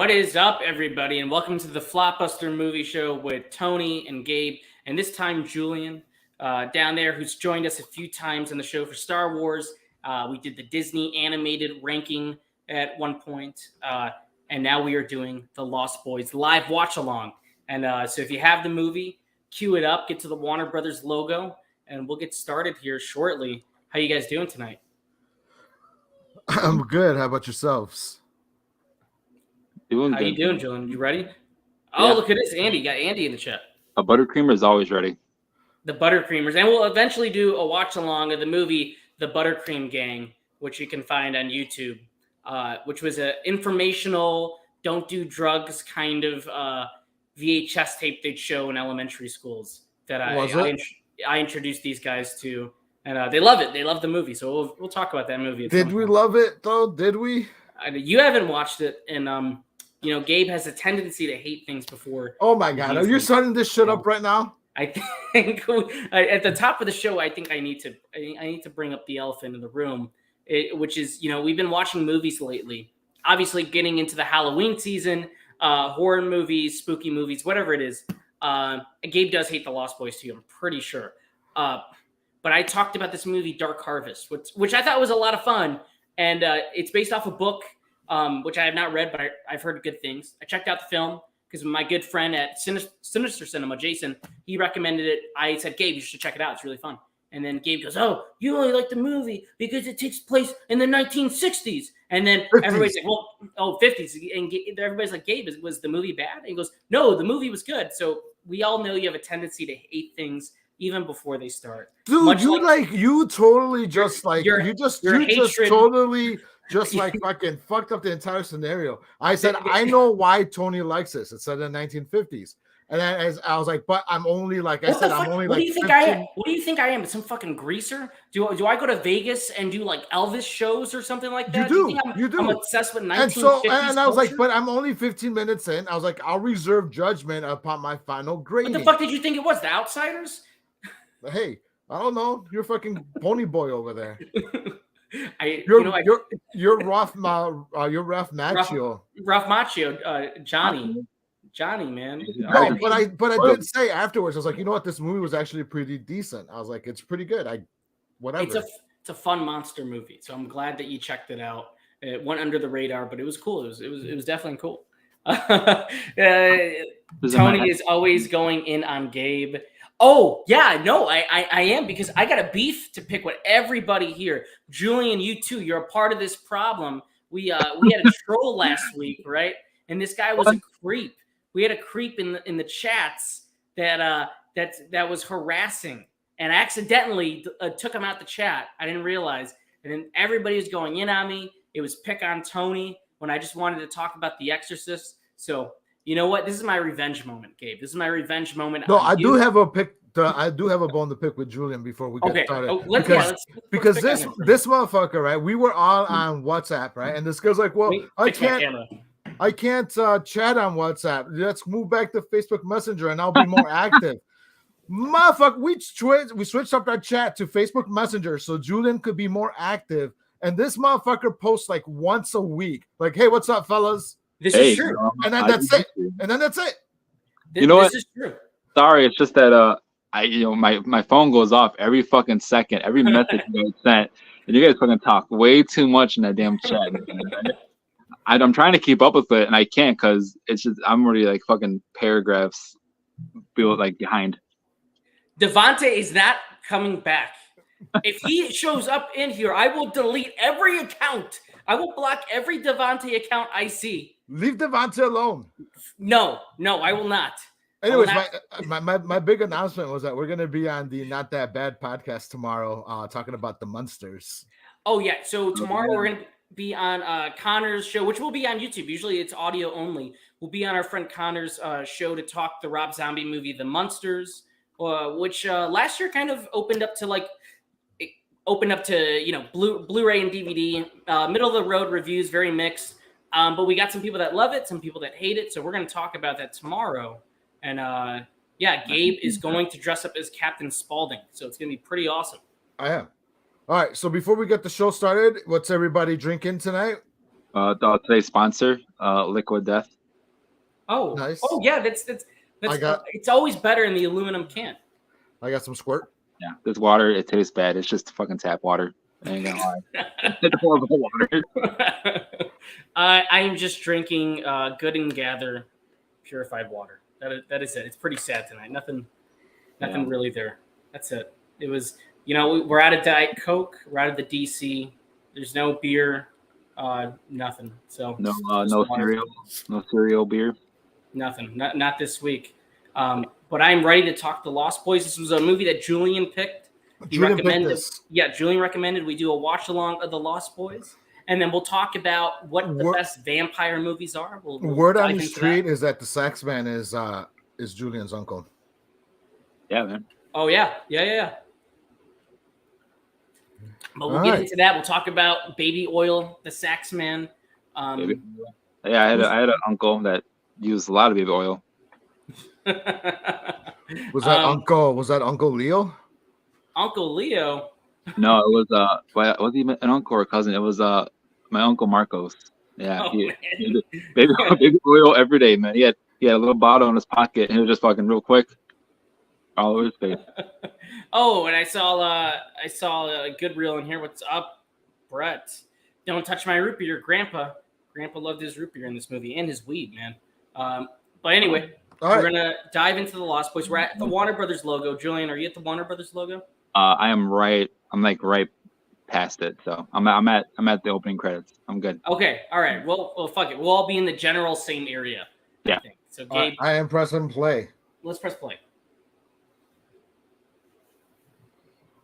What is up, everybody, and welcome to the Flopbuster Movie Show with Tony and Gabe, and this time Julian down there, who's joined us a few times on the show for Star Wars. We did the Disney animated ranking at one point, and now we are doing the Lost Boys live watch-along. And so if you have the movie, cue it up, get to the Warner Brothers logo, and we'll get started here shortly. How you guys doing tonight? I'm good. How about yourselves? How you doing, Julian? You ready? Oh, yeah. Look at this, Andy. Got Andy in the chat. A buttercreamer is always ready. The Buttercreamers. And we'll eventually do a watch-along of the movie The Buttercream Gang, which you can find on YouTube, which was an informational, don't do drugs kind of VHS tape they'd show in elementary schools that I introduced these guys to. And they love it. They love the movie. So we'll talk about that movie. Did we love it, though? Did we? You haven't watched it, and Gabe has a tendency to hate things before. Oh my God! Are you starting this shit up right now? I think at the top of the show, I think I need to bring up the elephant in the room, which is we've been watching movies lately. Obviously, getting into the Halloween season, horror movies, spooky movies, whatever it is. Gabe does hate the Lost Boys too. I'm pretty sure. But I talked about this movie, Dark Harvest, which I thought was a lot of fun. And it's based off a book, which I have not read, but I've heard good things. I checked out the film because my good friend at Sinister Cinema, Jason, he recommended it. I said, Gabe, you should check it out. It's really fun. And then Gabe goes, oh, you only like the movie because it takes place in the 1960s. And then 50s. Everybody's like, well, 50s. And everybody's like, Gabe, was the movie bad? And he goes, no, the movie was good. So we all know you have a tendency to hate things even before they start. Dude, you totally just like you just totally just like fucking fucked up the entire scenario. I said I know why Tony likes this. It said in the 1950s. And then I was like, but I'm only like I said, I'm only what like do you think 15... I am? What do you think I am? Some fucking greaser? Do I go to Vegas and do like Elvis shows or something like that? You do. I'm obsessed with 1950s and I was like, but I'm only 15 minutes in. I was like, I'll reserve judgment upon my final grading. What the fuck did you think it was? The Outsiders? Hey, I don't know. You're fucking pony boy over there. You're Ralph Macchio. Ralph Macchio, Johnny, man. No, but I did say afterwards, I was like, you know what? This movie was actually pretty decent. I was like, it's pretty good. Whatever. It's a fun monster movie, so I'm glad that you checked it out. It went under the radar, but it was cool. It was definitely cool. Tony is always going in on Gabe. Oh, yeah, no, I am, because I got a beef to pick with everybody here. Julian, you too, you're a part of this problem. We had a troll last week, right? And this guy was a creep. We had a creep in the chats that was harassing, and I accidentally took him out the chat. I didn't realize. And then everybody was going in on me. It was pick on Tony when I just wanted to talk about The Exorcist. So you know what? This is my revenge moment, Gabe. This is my revenge moment. No, I do have a bone to pick with Julian before we get started. Let's because this motherfucker, right? We were all on WhatsApp, right? And this guy's like, well, I can't chat on WhatsApp. Let's move back to Facebook Messenger and I'll be more active. Motherfucker, we switched up our chat to Facebook Messenger so Julian could be more active. And this motherfucker posts like once a week. Like, hey, what's up, fellas? This is true. And then that's it. You know what? This is true. Sorry, it's just that my phone goes off every fucking second, every message you sent, and you guys fucking talk way too much in that damn chat. I'm trying to keep up with it, and I can't because it's just I'm already like fucking paragraphs like behind. Devontae is not coming back. If he shows up in here, I will delete every account. I will block every Devontae account I see. Leave Devontae alone. No, I will not. Anyways, my big announcement was that we're going to be on the Not That Bad podcast tomorrow talking about the Munsters. Oh, yeah. So tomorrow we're going to be on Connor's show, which will be on YouTube. Usually it's audio only. We'll be on our friend Connor's show to talk the Rob Zombie movie, The Munsters, which last year kind of opened up to Blu-ray and DVD, middle of the road reviews, very mixed. But we got some people that love it, some people that hate it. So we're going to talk about that tomorrow. And Gabe is going to dress up as Captain Spaulding. So it's going to be pretty awesome. I am. All right. So before we get the show started, what's everybody drinking tonight? Today's sponsor, Liquid Death. Oh, nice. Oh yeah, that's it's always better in the aluminum can. I got some squirt. Yeah, this water, it tastes bad. It's just fucking tap water. I ain't gonna lie. It's horrible water. I am just drinking Good and Gather purified water. That is it. It's pretty sad tonight. Nothing really there. That's it. It was, we're out of Diet Coke. We're out of the DC. There's no beer. Nothing. So no cereal. No cereal beer. Nothing. Not this week. But I'm ready to talk The Lost Boys. This was a movie that Julian picked. Julian recommended this. Yeah, Julian recommended we do a watch along of The Lost Boys, and then we'll talk about what the best vampire movies are. We'll word on the street is that the sax man is Julian's uncle. Yeah, man. Oh yeah. But we'll get into that. We'll talk about Baby Oil, the sax man. I had an uncle that used a lot of baby oil. Was that Uncle Leo? Uncle Leo? No, it was was he an uncle or a cousin? It was my uncle Marcos. Yeah, he did baby oil every day, man. He had a little bottle in his pocket, and he was just fucking real quick all over his face. Oh, and I saw a good reel in here. What's up, Brett? Don't touch my root beer, Grandpa. Grandpa loved his root beer in this movie and his weed, man. But anyway, we're gonna dive into The Lost Boys. We're at the Warner Brothers logo. Julian, are you at the Warner Brothers logo? I am right. I'm like right past it, so I'm at the opening credits. I'm good. Okay, all right. Well, fuck it. We'll all be in the general same area. Yeah. So Gabe, I am pressing play. Let's press play.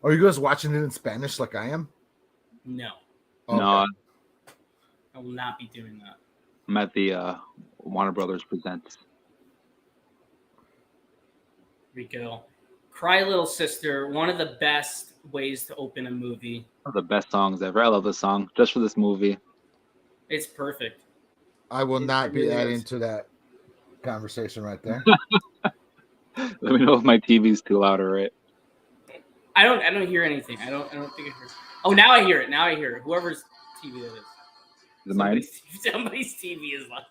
Are you guys watching it in Spanish like I am? No. Okay. No. I will not be doing that. I'm at the Warner Brothers Presents. Here we go. Cry Little Sister, one of the best ways to open a movie. One of the best songs ever. I love this song just for this movie. It's perfect. I will not be adding to that conversation right there. Let me know if my TV's too loud or right. I don't hear anything. I don't think I hear. Oh, now I hear it. Whoever's TV that is. Is it mine? Somebody's TV is loud.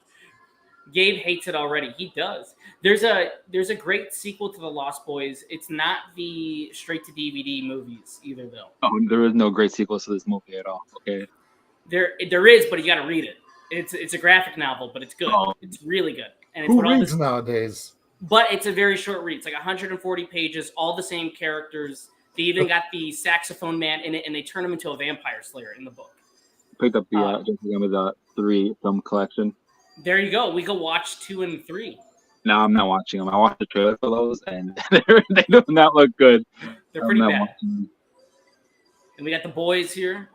Gabe hates it already. He does. There's a great sequel to The Lost Boys. It's not the straight to DVD movies either, though. Oh, there is no great sequel to this movie at all. Okay. There is, but you got to read it. It's a graphic novel, but it's good. Oh. It's really good. And it's who reads nowadays? But it's a very short read. It's like 140 pages, all the same characters. They even got the saxophone man in it, and they turn him into a vampire slayer in the book. Picked up the 3 film collection. There you go. We go watch 2 and 3. No, I'm not watching them. I watched the trailer for those, and they do not look good. They're pretty bad. And we got the boys here.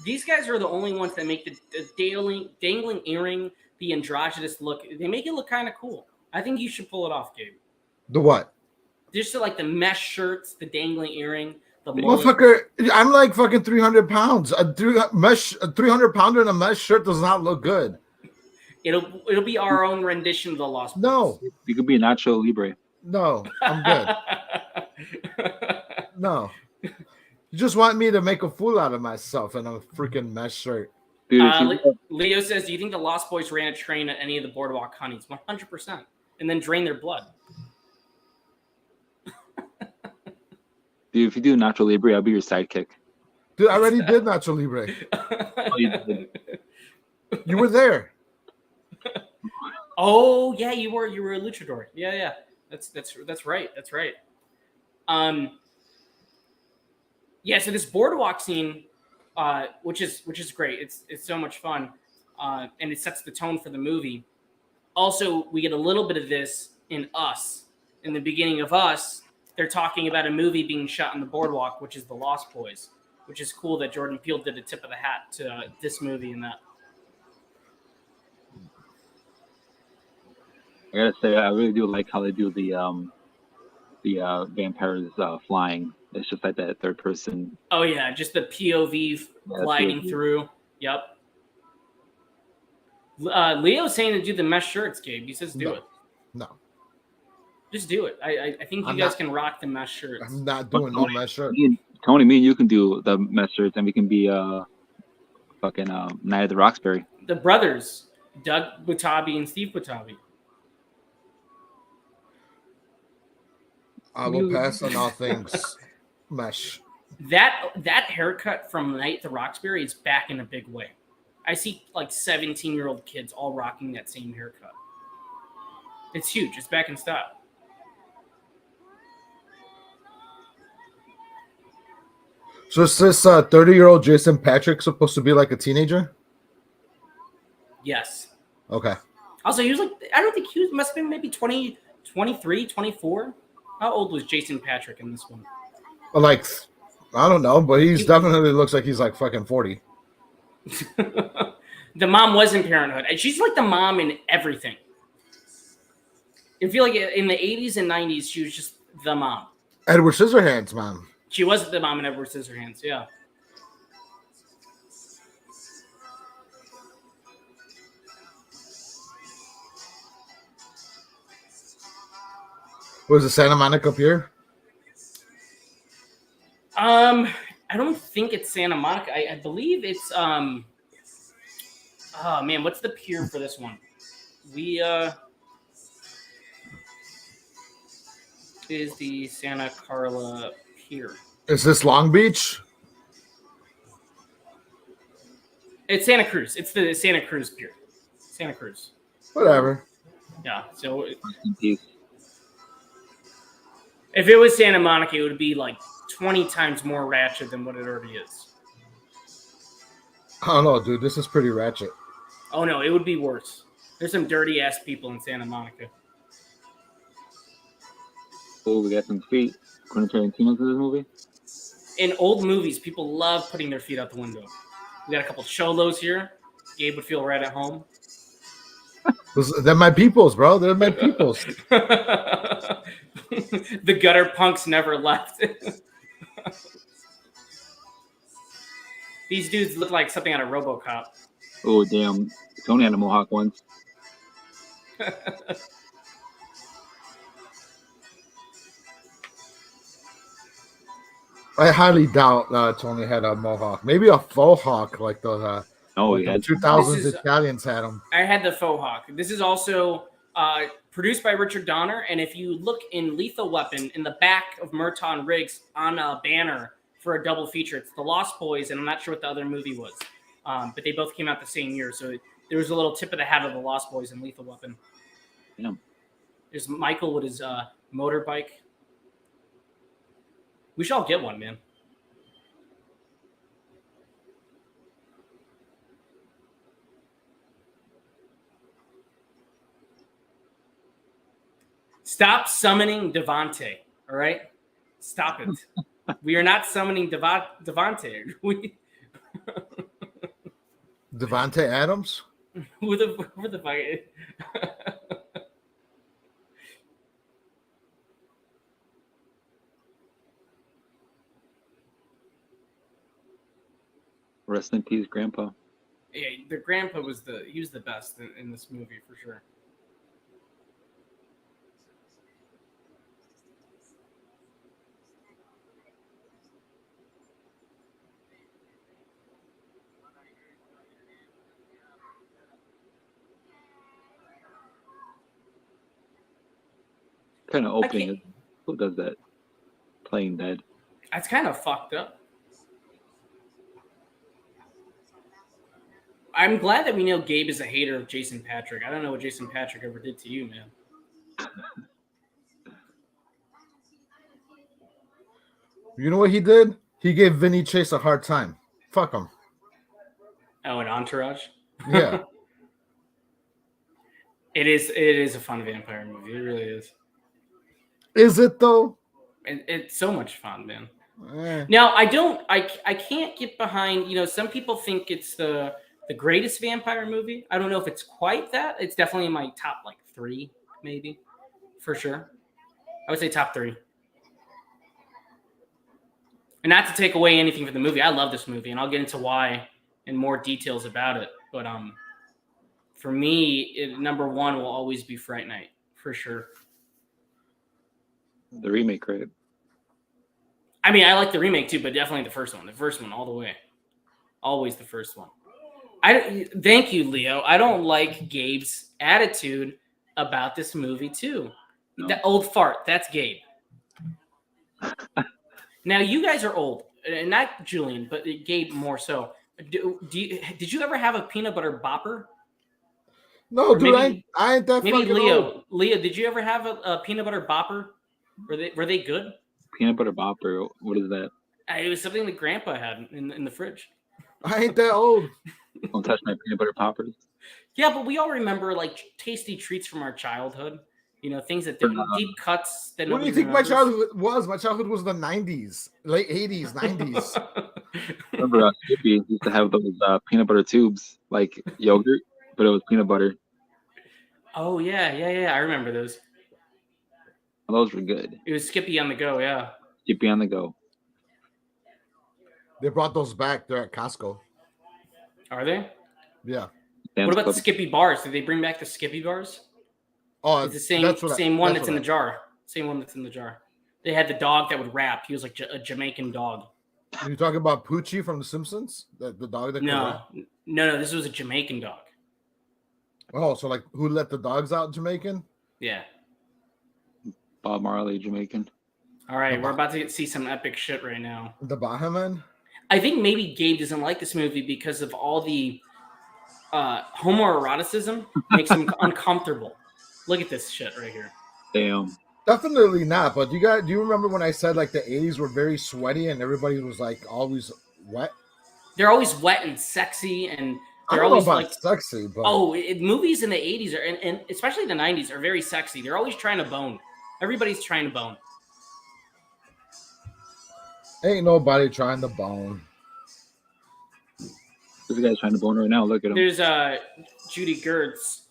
These guys are the only ones that make the dangling earring, the androgynous look. They make it look kind of cool. I think you should pull it off, Gabe. The what? Just like the mesh shirts, the dangling earring, the motherfucker. I'm like fucking 300 pounds. A 300 pounder in a mesh shirt does not look good. It'll be our own rendition of The Lost Boys. No, you could be Nacho Libre. No, I'm good. No. You just want me to make a fool out of myself in a freaking mesh shirt. Dude, Leo says, do you think the Lost Boys ran a train at any of the Boardwalk Honeys? 100%. And then drain their blood. Dude, if you do Nacho Libre, I'll be your sidekick. Dude, I already did Nacho Libre. Oh, you did. You were there. Oh, yeah, you were a luchador. Yeah. That's right. That's right. Yeah, so this boardwalk scene, which is great. It's so much fun, and it sets the tone for the movie. Also, we get a little bit of this in Us. In the beginning of Us, they're talking about a movie being shot on the boardwalk, which is The Lost Boys, which is cool that Jordan Peele did a tip of the hat to this movie and that. I gotta say, I really do like how they do the vampires flying. It's just like that third person. Oh yeah, just the POV gliding through. Yep. Leo's saying to do the mesh shirts, Gabe. He says do it. No. Just do it. I think you guys can rock the mesh shirts. I'm not doing no mesh shirts. Tony, me and you can do the mesh shirts, and we can be fucking Night of the Roxbury. The brothers, Doug Butabi and Steve Butabi. I will pass on all things mesh. That haircut from Night at the Roxbury is back in a big way. I see like 17-year-old kids all rocking that same haircut. It's huge. It's back in style. So is this 30-year-old Jason Patrick supposed to be like a teenager? Yes. Okay. Also, he was like, I don't think he must have been maybe 20, 23, 24. How old was Jason Patrick in this one? Like, I don't know, but he definitely looks like he's like fucking 40. The mom was in Parenthood. And she's like the mom in everything. I feel like in the 80s and 90s, she was just the mom. Edward Scissorhands, mom. She was the mom in Edward Scissorhands, yeah. Was it Santa Monica Pier? I don't think it's Santa Monica. I believe it's oh man, what's the pier for this one? We is the Santa Carla Pier. Is this Long Beach? It's Santa Cruz. It's the Santa Cruz Pier. Santa Cruz. Whatever. Yeah. So if it was Santa Monica, it would be like 20 times more ratchet than what it already is. I don't know, dude. This is pretty ratchet. Oh no, it would be worse. There's some dirty ass people in Santa Monica. Oh, we got some feet. Quentin Tarantino to this movie. In old movies, people love putting their feet out the window. We got a couple cholos here. Gabe would feel right at home. They're my peoples, bro. They're my peoples. The gutter punks never left. These dudes look like something out of RoboCop. Oh, damn. Tony had a mohawk once. I highly doubt Tony had a mohawk. Maybe a faux hawk, like those. He had 2000s Italians had them. I had the faux hawk. This is also produced by Richard Donner, and if you look in Lethal Weapon, in the back of Merton Riggs on a banner for a double feature, it's The Lost Boys, and I'm not sure what the other movie was, but they both came out the same year, so there was a little tip of the hat of The Lost Boys and Lethal Weapon. Yeah. There's Michael with his motorbike. We should all get one, man. Stop summoning Devante, all right? Stop it. We are not summoning Devante. Devante Adams? Who the fuck? Rest in peace, Grandpa. Yeah, the grandpa was the best in this movie for sure. Kind of opening. Who does that? Playing dead. That's kind of fucked up. I'm glad that we know Gabe is a hater of Jason Patrick. I don't know what Jason Patrick ever did to you, man. You know what he did? He gave Vinny Chase a hard time. Fuck him. Oh, an Entourage? Yeah. It is a fun vampire movie. It really is. Is it though? It's so much fun, man. Now, I can't get behind, some people think it's the greatest vampire movie. I don't know if it's quite that. It's definitely in my top 3, maybe, for sure. I would say top 3. And not to take away anything from the movie. I love this movie, and I'll get into why and more details about it. But for me, number one will always be Fright Night for sure. The remake, right? I mean, I like the remake too, but definitely the first one. The first one all the way. Always the first one. Thank you, Leo. I don't like Gabe's attitude about this movie too. No. The old fart. That's Gabe. Now you guys are old, not Julian, but Gabe more so. Did you ever have a peanut butter bopper? No, dude, I ain't that maybe fucking Leo. old. Leo, did you ever have a peanut butter bopper? Were they good? Peanut butter bopper. What is that? It was something that Grandpa had in the fridge. I ain't that old. Don't touch my peanut butter poppers. Yeah, but we all remember like tasty treats from our childhood. You know, things that deep cuts. That what do you think remembers. My childhood was? My childhood was the 90s, late 80s, 90s. Remember, Skippy used to have those peanut butter tubes, like yogurt, but it was peanut butter. Oh, yeah. I remember those. Those were good. It was Skippy on the go, yeah. Skippy on the go. They brought those back. They're at Costco. Are they? Yeah. What about the Skippy bars? Did they bring back the Skippy bars? Oh, it's the same one that's in the jar. Same one that's in the jar. They had the dog that would rap. He was like a Jamaican dog. Are you talking about Poochie from The Simpsons? The dog that could rap? No. This was a Jamaican dog. Oh, so like who let the dogs out? Jamaican? Yeah. Bob Marley, Jamaican. All right, we're about to see some epic shit right now. The Bahaman? I think maybe Gabe doesn't like this movie because of all the homoeroticism makes him uncomfortable. Look at this shit right here. Damn. Definitely not. But do you remember when I said like the 80s were very sweaty and everybody was like always wet? They're always wet and sexy, and they're always like sexy. But movies in the 80s are and especially the 90s are very sexy. They're always trying to bone. Everybody's trying to bone. Ain't nobody trying to bone. This guy's trying to bone right now. Look at him. There's Judy Gertz.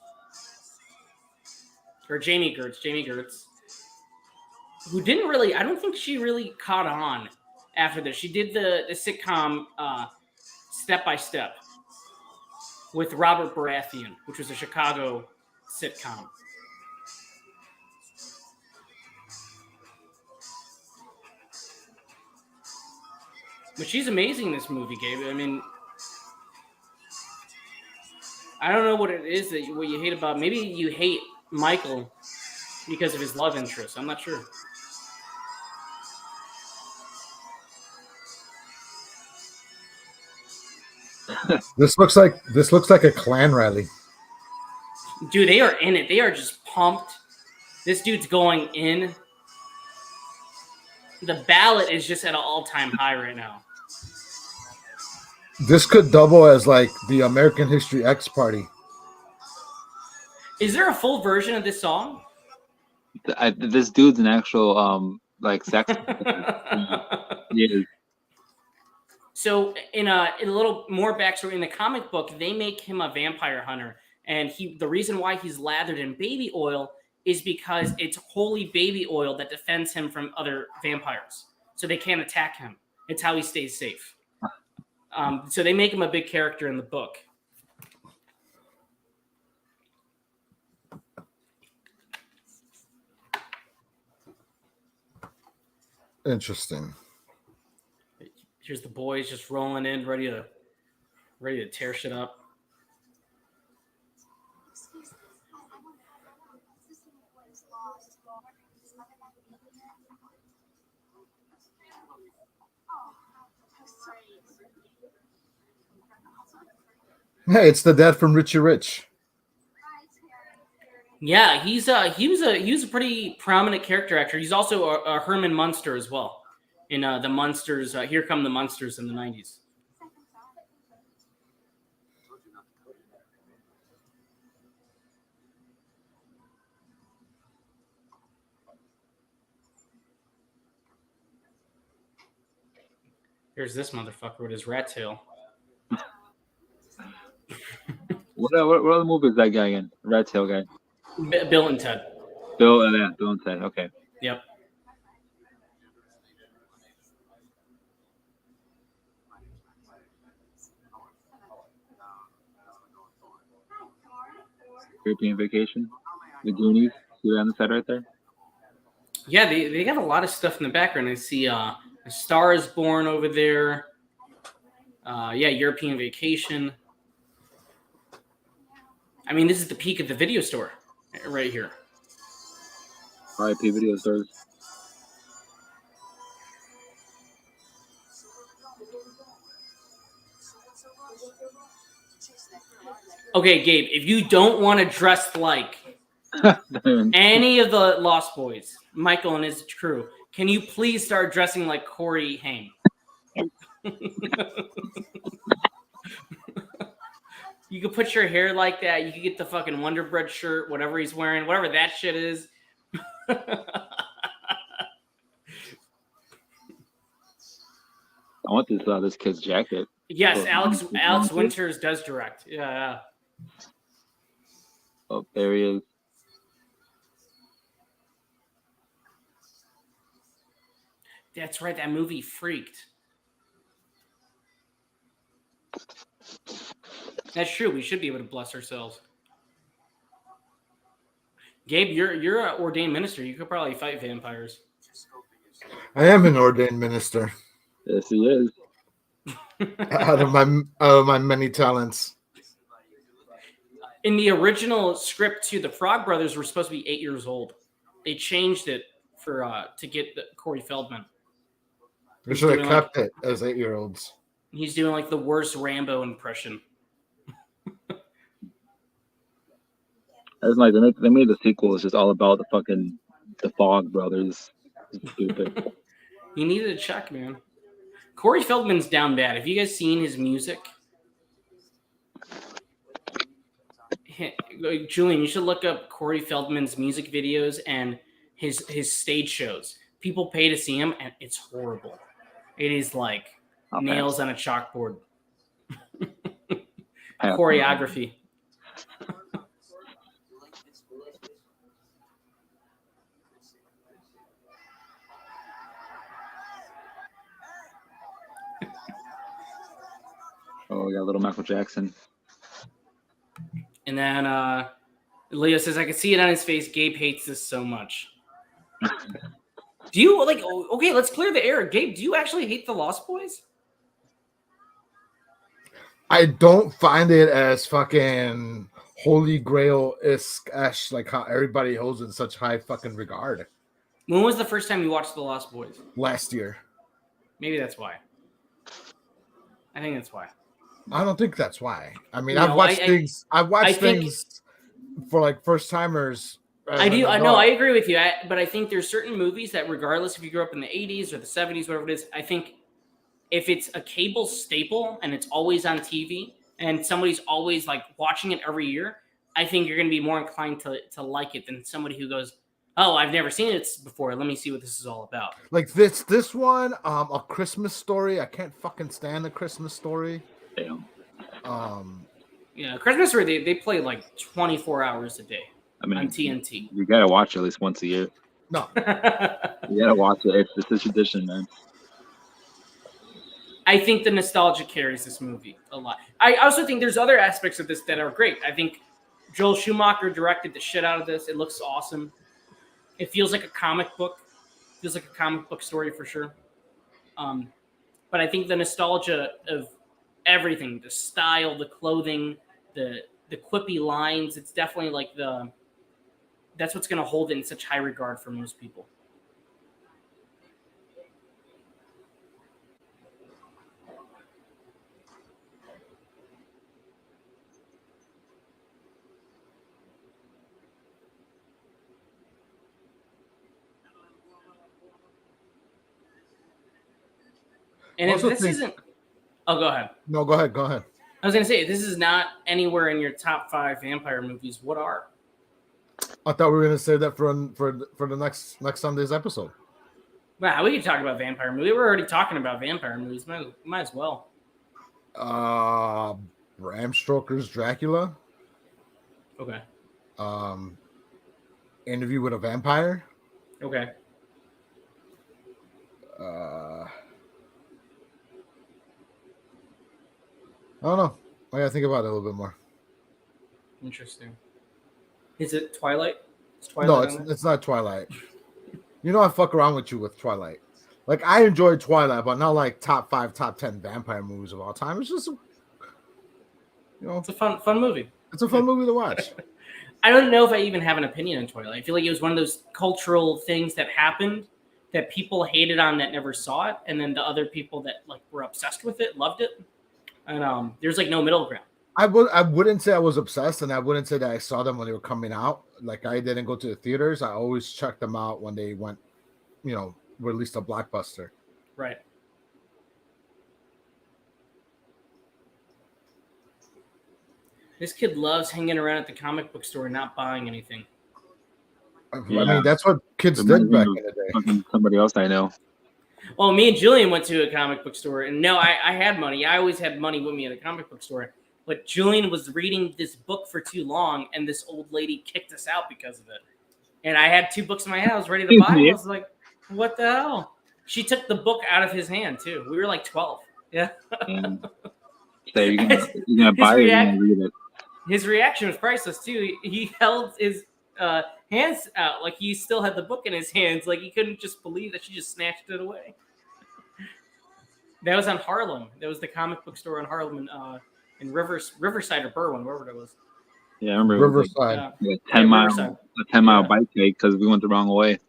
Or Jamie Gertz, who didn't really, I don't think she really caught on after this. She did the sitcom Step by Step with Robert Baratheon, which was a Chicago sitcom. But she's amazing in this movie, Gabe. I mean, I don't know what it is what you hate about. Maybe you hate Michael because of his love interest. I'm not sure. This looks like a Klan rally. Dude, they are in it. They are just pumped. This dude's going in. The ballot is just at an all-time high right now. This could double as like the American History X party. Is there a full version of this song? This dude's an actual like sex. Yeah. So in a little more backstory in the comic book, they make him a vampire hunter, and the reason why he's lathered in baby oil is because it's holy baby oil that defends him from other vampires, so they can't attack him. It's how he stays safe. So they make him a big character in the book. Interesting. Here's the boys just rolling in, ready to tear shit up. Hey, it's the dad from Richie Rich. Yeah, he was a pretty prominent character actor. He's also a Herman Munster as well in the Munsters. Here Come the Munsters in the 90s. Here's this motherfucker with his rat tail. What other movie is that guy in? Rat tail guy. Bill and Ted. Bill and Ted. Okay. Yep. European Vacation, the Goonies. See that on the side right there? Yeah, they got a lot of stuff in the background. I see A Star is Born over there. Yeah, European Vacation. I mean, this is the peak of the video store right here. RIP video stores. Okay, Gabe, if you don't want to dress like any of the Lost Boys, Michael and his crew, can you please start dressing like Corey Haim? You could put your hair like that. You could get the fucking Wonder Bread shirt, whatever he's wearing, whatever that shit is. I want this kid's jacket. Yes, Alex Winters does direct. Yeah. Oh, there he is. That's right. That movie Freaked. That's true. We should be able to bless ourselves. Gabe, you're an ordained minister. You could probably fight vampires. I am an ordained minister. Yes, he is. out of my many talents. In the original script, too, the Frog Brothers were supposed to be 8 years old. They changed it to get Corey Feldman. They should have kept it as 8-year-olds. He's doing like the worst Rambo impression. That's like they made the sequel. It's just all about the Fog Brothers. It's stupid. He needed a check, man. Corey Feldman's down bad. Have you guys seen his music? Julian, you should look up Corey Feldman's music videos and his stage shows. People pay to see him, and it's horrible. It is like nails on a chalkboard. Choreography. Oh, we got little Michael Jackson. And then Leo says, I can see it on his face. Gabe hates this so much. Do you okay, let's clear the air. Gabe, do you actually hate the Lost Boys? I don't find it as fucking Holy Grail-esque like how everybody holds in such high fucking regard. When was the first time you watched the Lost Boys? Last year. Maybe that's why. I think that's why. I don't think that's why. I mean, I've watched things for like first timers. I do. I know. I agree with you. But I think there's certain movies that, regardless if you grew up in the 80s or the 70s, whatever it is, I think if it's a cable staple and it's always on TV and somebody's always like watching it every year, I think you're going to be more inclined to like it than somebody who goes, oh, I've never seen it before. Let me see what this is all about. Like this one, A Christmas Story. I can't fucking stand A Christmas Story. Damn. Yeah, Christmas Story, they play like 24 hours a day. I mean, on TNT. You gotta watch it at least once a year. No. You gotta watch it. It's a tradition, man. I think the nostalgia carries this movie a lot. I also think there's other aspects of this that are great. I think Joel Schumacher directed the shit out of this. It looks awesome. It feels like a comic book. It feels like a comic book story for sure. But I think the nostalgia of everything, the style, the clothing, the quippy lines, it's definitely like that's what's going to hold it in such high regard for most people. And if this isn't... Oh, go ahead. No, go ahead. I was going to say, if this is not anywhere in your top 5 vampire movies, what are? I thought we were going to say that for the next Sunday's episode. Wow, we could talk about vampire movies. We're already talking about vampire movies. Might as well. Bram Stoker's Dracula. Okay. Interview with a Vampire. Okay. I don't know. I gotta think about it a little bit more. Interesting. Is it Twilight? No, it's not Twilight. You know, I fuck around with you with Twilight. Like, I enjoy Twilight, but not like top 5, top 10 vampire movies of all time. It's just, it's a fun movie. It's a fun movie to watch. I don't know if I even have an opinion on Twilight. I feel like it was one of those cultural things that happened that people hated on that never saw it, and then the other people that like were obsessed with it loved it. And there's like no middle ground. I wouldn't say I was obsessed, and I wouldn't say that I saw them when they were coming out. Like, I didn't go to the theaters. I always checked them out when they went, released a blockbuster. Right. This kid loves hanging around at the comic book store and not buying anything. Yeah. I mean, that's what kids did back in the day. Somebody else I know. Well, me and Julian went to a comic book store, and no, I had money. I always had money with me at a comic book store. But Julian was reading this book for too long, and this old lady kicked us out because of it. And I had 2 books in my hand. I was ready to buy them. I was like, what the hell? She took the book out of his hand, too. We were like 12. Yeah. So you're gonna buy it and read it. His reaction was priceless, too. He held his hands out like he still had the book in his hands. Like he couldn't just believe that she just snatched it away. That was on Harlem. That was the comic book store on Harlem in Riverside or Berwyn, wherever it was. Yeah, I remember Riverside. Like, 10-mile bike take because we went the wrong way.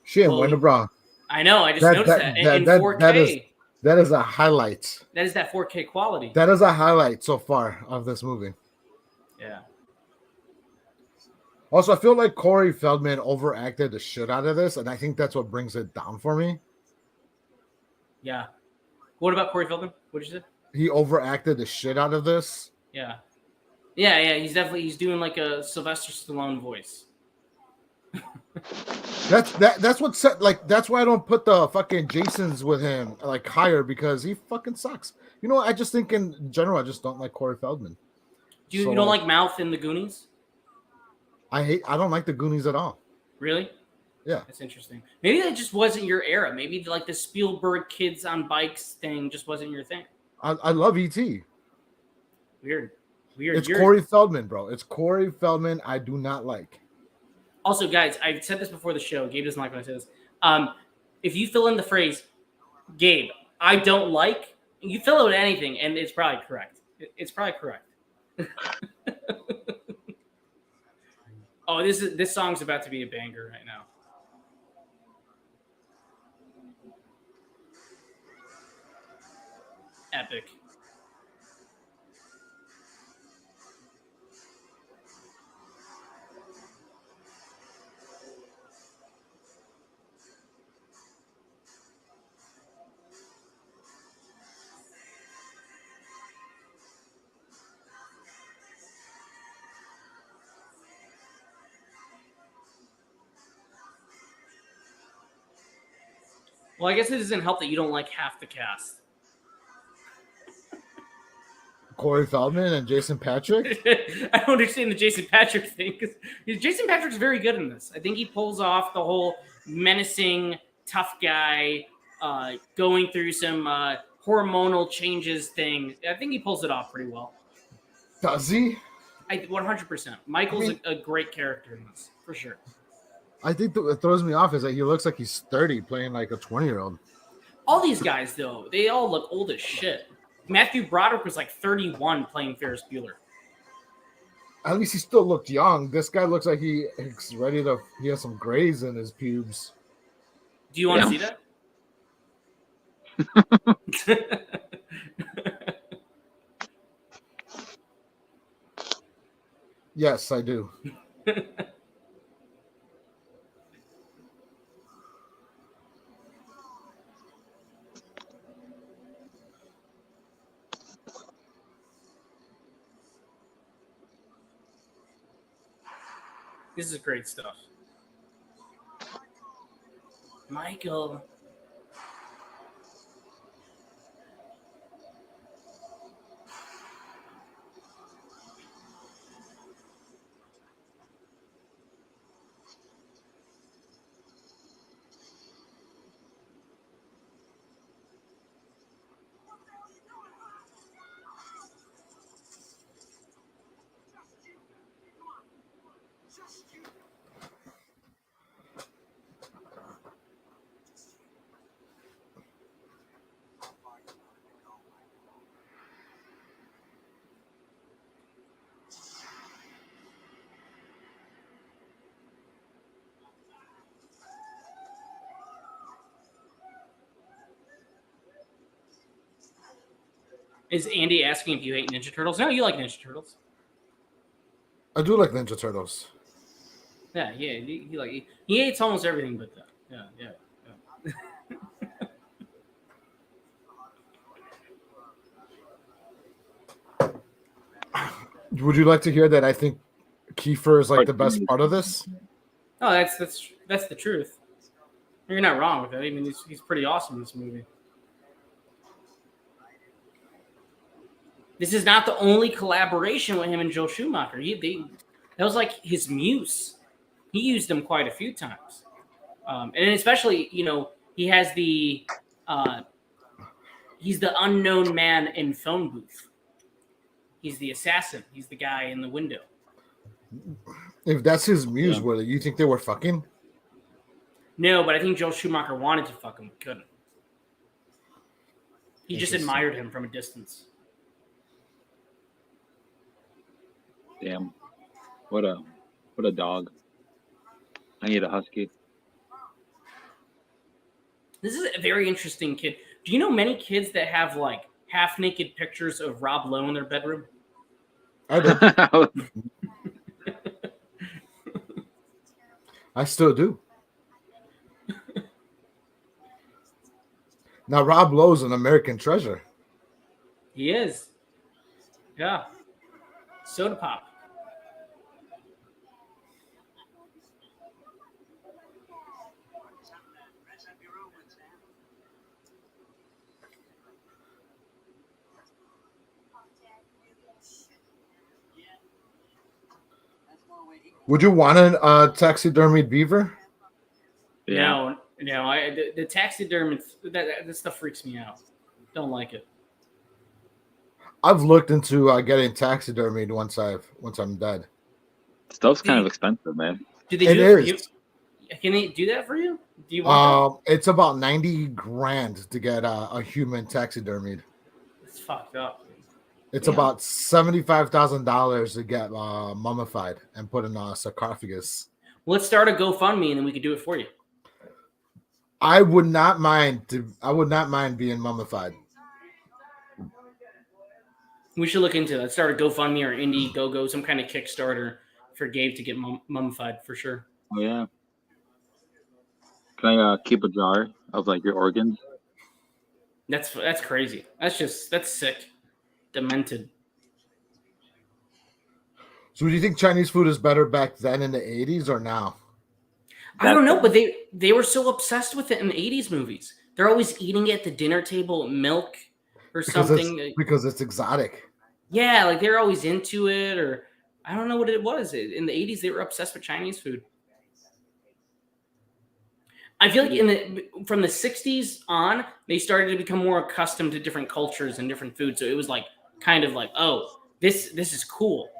Shit, when LeBron. I know. I just noticed that in 4K. That is a highlight. That is that 4K quality. That is a highlight so far of this movie. Yeah. Also, I feel like Corey Feldman overacted the shit out of this, and I think that's what brings it down for me. Yeah. What about Corey Feldman? What did you say? He overacted the shit out of this. Yeah. Yeah. He's doing like a Sylvester Stallone voice. That's what set, like, that's why I don't put the fucking Jasons with him like higher, because he fucking sucks. You know, I just think in general I just don't like Corey Feldman. You don't like Mouth in the Goonies? I don't like the Goonies at all. Really? Yeah. That's interesting. Maybe that just wasn't your era. Maybe like the Spielberg kids on bikes thing just wasn't your thing. I love E.T. Weird. It's Corey Feldman, bro. It's Corey Feldman I do not like. Also, guys, I've said this before the show. Gabe doesn't like when I say this. If you fill in the phrase, Gabe, I don't like, you fill out anything, and it's probably correct. It's probably correct. Oh, this song's about to be a banger right now. Epic. Well, I guess it doesn't help that you don't like half the cast. Corey Feldman and Jason Patrick? I don't understand the Jason Patrick thing, because Jason Patrick's very good in this. I think he pulls off the whole menacing, tough guy going through some hormonal changes thing. I think he pulls it off pretty well. Does he? 100%. Michael's a great character in this, for sure. I think what throws me off is that he looks like he's 30 playing like a 20-year-old. All these guys, though, they all look old as shit. Matthew Broderick was like 31 playing Ferris Bueller. At least he still looked young. This guy looks like he's ready to. He has some grays in his pubes. Do you want to see that? Yes, I do. This is great stuff. Michael. Is Andy asking if you hate Ninja Turtles? No, you like Ninja Turtles. I do like Ninja Turtles. Yeah, he hates almost everything but that. Yeah. Would you like to hear that? I think Kiefer is like the best part of this. Oh, that's the truth. You're not wrong with that. I mean, he's pretty awesome in this movie. This is not the only collaboration with him and Joel Schumacher. That was like his muse. He used him quite a few times, and especially he has the he's the unknown man in phone booth. He's the assassin. He's the guy in the window. If that's his muse, Willie, you think they were fucking? No, but I think Joel Schumacher wanted to fuck him, but couldn't. He just admired him from a distance. Damn, what a dog. I need a husky. This is a very interesting kid. Do you know many kids that have like half-naked pictures of Rob Lowe in their bedroom? I do. I still do. Now, Rob Lowe's an American treasure. He is. Yeah. Soda pop. Would you want a taxidermied beaver? Yeah. No. The taxidermy that stuff freaks me out. Don't like it. I've looked into getting taxidermied once I'm dead. Stuff's kind of expensive, man. Do they do it for you? Can they do that for you? Do you want It's about $90,000 to get a human taxidermied. It's fucked up. It's about $75,000 to get mummified and put in a sarcophagus. Let's start a GoFundMe and then we could do it for you. I would not mind being mummified. We should look into that. Let's start a GoFundMe or Indiegogo, some kind of Kickstarter for Gabe to get mummified for sure. Oh yeah. Can I keep a jar of like your organs? That's crazy. That's sick. Demented. So do you think Chinese food is better back then in the 80s or now? I don't know, but they were so obsessed with it in the 80s movies. They're always eating it at the dinner table, milk or something. Because it's exotic. Yeah, like they're always into it, or I don't know what it was. In the 80s, they were obsessed with Chinese food. I feel like from the 60s on, they started to become more accustomed to different cultures and different foods. So it was like kind of like, oh, this is cool.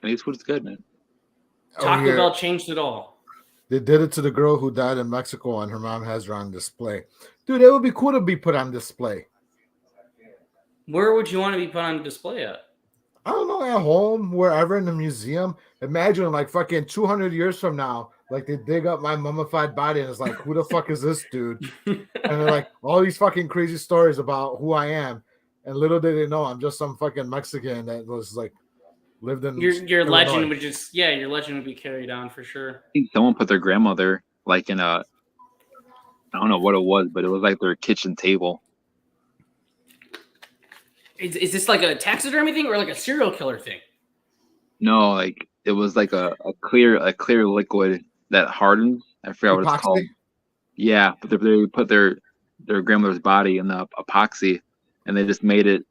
Chinese food is good, man. Taco Bell changed it all. They did it to the girl who died in Mexico, and her mom has her on display. Dude, it would be cool to be put on display. Where would you want to be put on display at? I don't know, at home, wherever in the museum. Imagine like fucking 200 years from now, like they dig up my mummified body and it's like, who the fuck is this dude? And they're like, all these fucking crazy stories about who I am. And little did they know I'm just some fucking Mexican that was like lived in your legend would just your legend would be carried on for sure. I think someone put their grandmother like in a, I don't know what it was, but it was like their kitchen table. Is this like a taxidermy thing or like a serial killer thing? No, like it was like a clear liquid that hardens. I forgot what it's called. Yeah, but they put their grandmother's body in the epoxy, and they just made it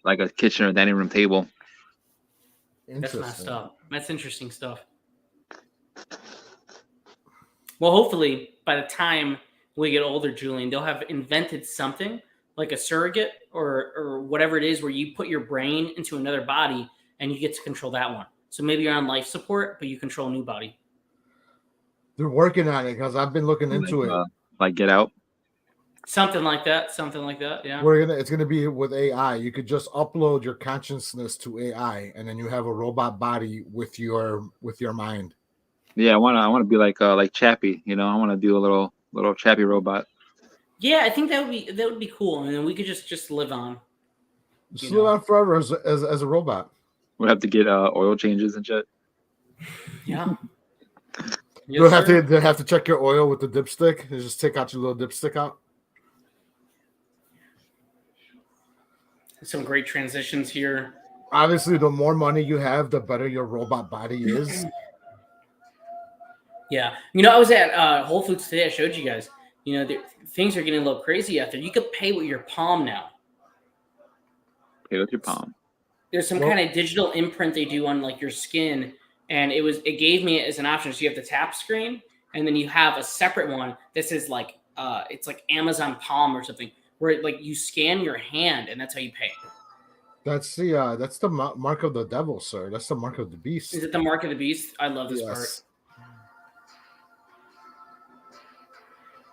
like a kitchen or dining room table. That's messed up. That's interesting stuff. Well, hopefully by the time we get older, Julian, they'll have invented something like a surrogate or whatever it is, where you put your brain into another body and you get to control that one. So maybe you're on life support, but you control a new body. They're working on it because I've been looking into it. Like Get Out. Something like that. Yeah. It's gonna be with AI. You could just upload your consciousness to AI, and then you have a robot body with your mind. Yeah, I wanna be like Chappie. You know, I want to do a little Chappie robot. Yeah, I think that would be cool, and then we could just live on. Just live on forever as a robot. We'll have to get oil changes and shit. Yeah. You'll have to check your oil with the dipstick. You just take out your little dipstick out. Some great transitions here. Obviously, the more money you have, the better your robot body is. Yeah. You know, I was at Whole Foods today. I showed you guys. You know, things are getting a little crazy out there. You could pay with your palm now. Pay with your palm. There's some kind of digital imprint they do on like your skin, and it gave me it as an option. So you have the tap screen, and then you have a separate one that says like it's like Amazon Palm or something, where like you scan your hand and that's how you pay. That's the mark of the devil, sir. That's the mark of the beast. Is it the mark of the beast? I love this part.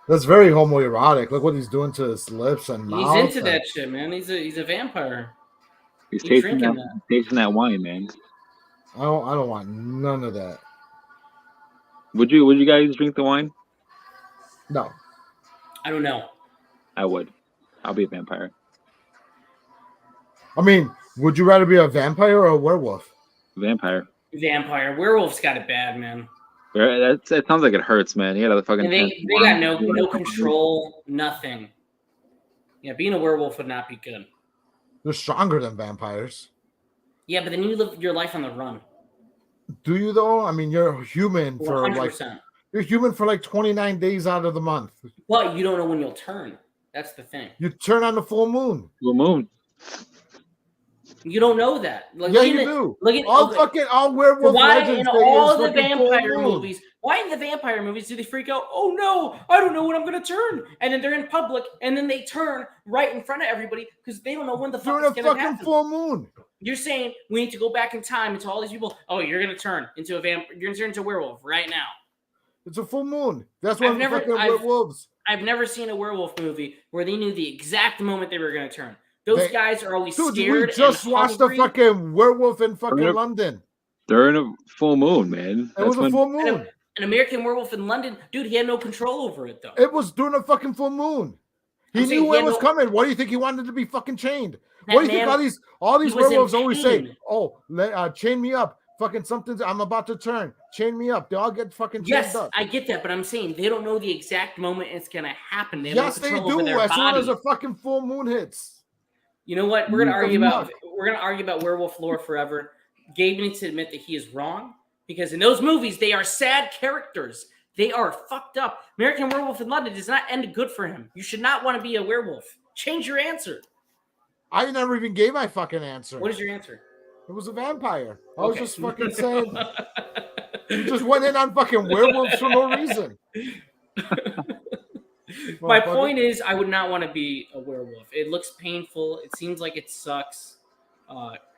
That's very homoerotic. Look what he's doing to his lips and mouth. He's into that shit, man. He's a vampire. He's tasting that wine, man. I don't want none of that. Would you guys drink the wine? No. I don't know. I would. I'll be a vampire. I mean, would you rather be a vampire or a werewolf? Vampire. Werewolf's got it bad, man. That sounds like it hurts, man. You got the fucking. And they got no control, nothing. Yeah, being a werewolf would not be good. They're stronger than vampires. Yeah, but then you live your life on the run. Do you though? I mean, you're human for 100%. You're human for like 29 days out of the month. Well, you don't know when you'll turn. That's the thing. You turn on the full moon. Full moon. You don't know that. Like, yeah, you do. Look at all werewolf legends. In all the vampire movies, why in the vampire movies do they freak out? Oh no, I don't know when I'm gonna turn. And then they're in public, and then they turn right in front of everybody because they don't know when the fuck it's gonna happen. Full moon. You're saying we need to go back in time into all these people. Oh, you're gonna turn into a vampire. You're gonna turn into a werewolf right now. It's a full moon. That's why we're fucking werewolves. I've never seen a werewolf movie where they knew the exact moment they were gonna turn. Those guys are always scared. We just watched the fucking werewolf in fucking London. They're in a full moon, man. It was a full moon. An American Werewolf in London, dude, he had no control over it though. It was during a fucking full moon. He knew when it was coming. Why do you think he wanted to be fucking chained? What do you think all these werewolves always say? Oh, chain me up. Fucking something's. I'm about to turn. Chain me up. They all get fucking chained up. I get that, but I'm saying they don't know the exact moment it's gonna happen. They yes, they do. As soon as a fucking full moon hits. You know what? We're gonna argue about werewolf lore forever. Gabe needs to admit that he is wrong because in those movies they are sad characters. They are fucked up. American Werewolf in London does not end good for him. You should not want to be a werewolf. Change your answer. I never even gave my fucking answer. What is your answer? It was a vampire. I was just fucking saying. You just went in on fucking werewolves for no reason. My point is, I would not want to be a werewolf. It looks painful. It seems like it sucks.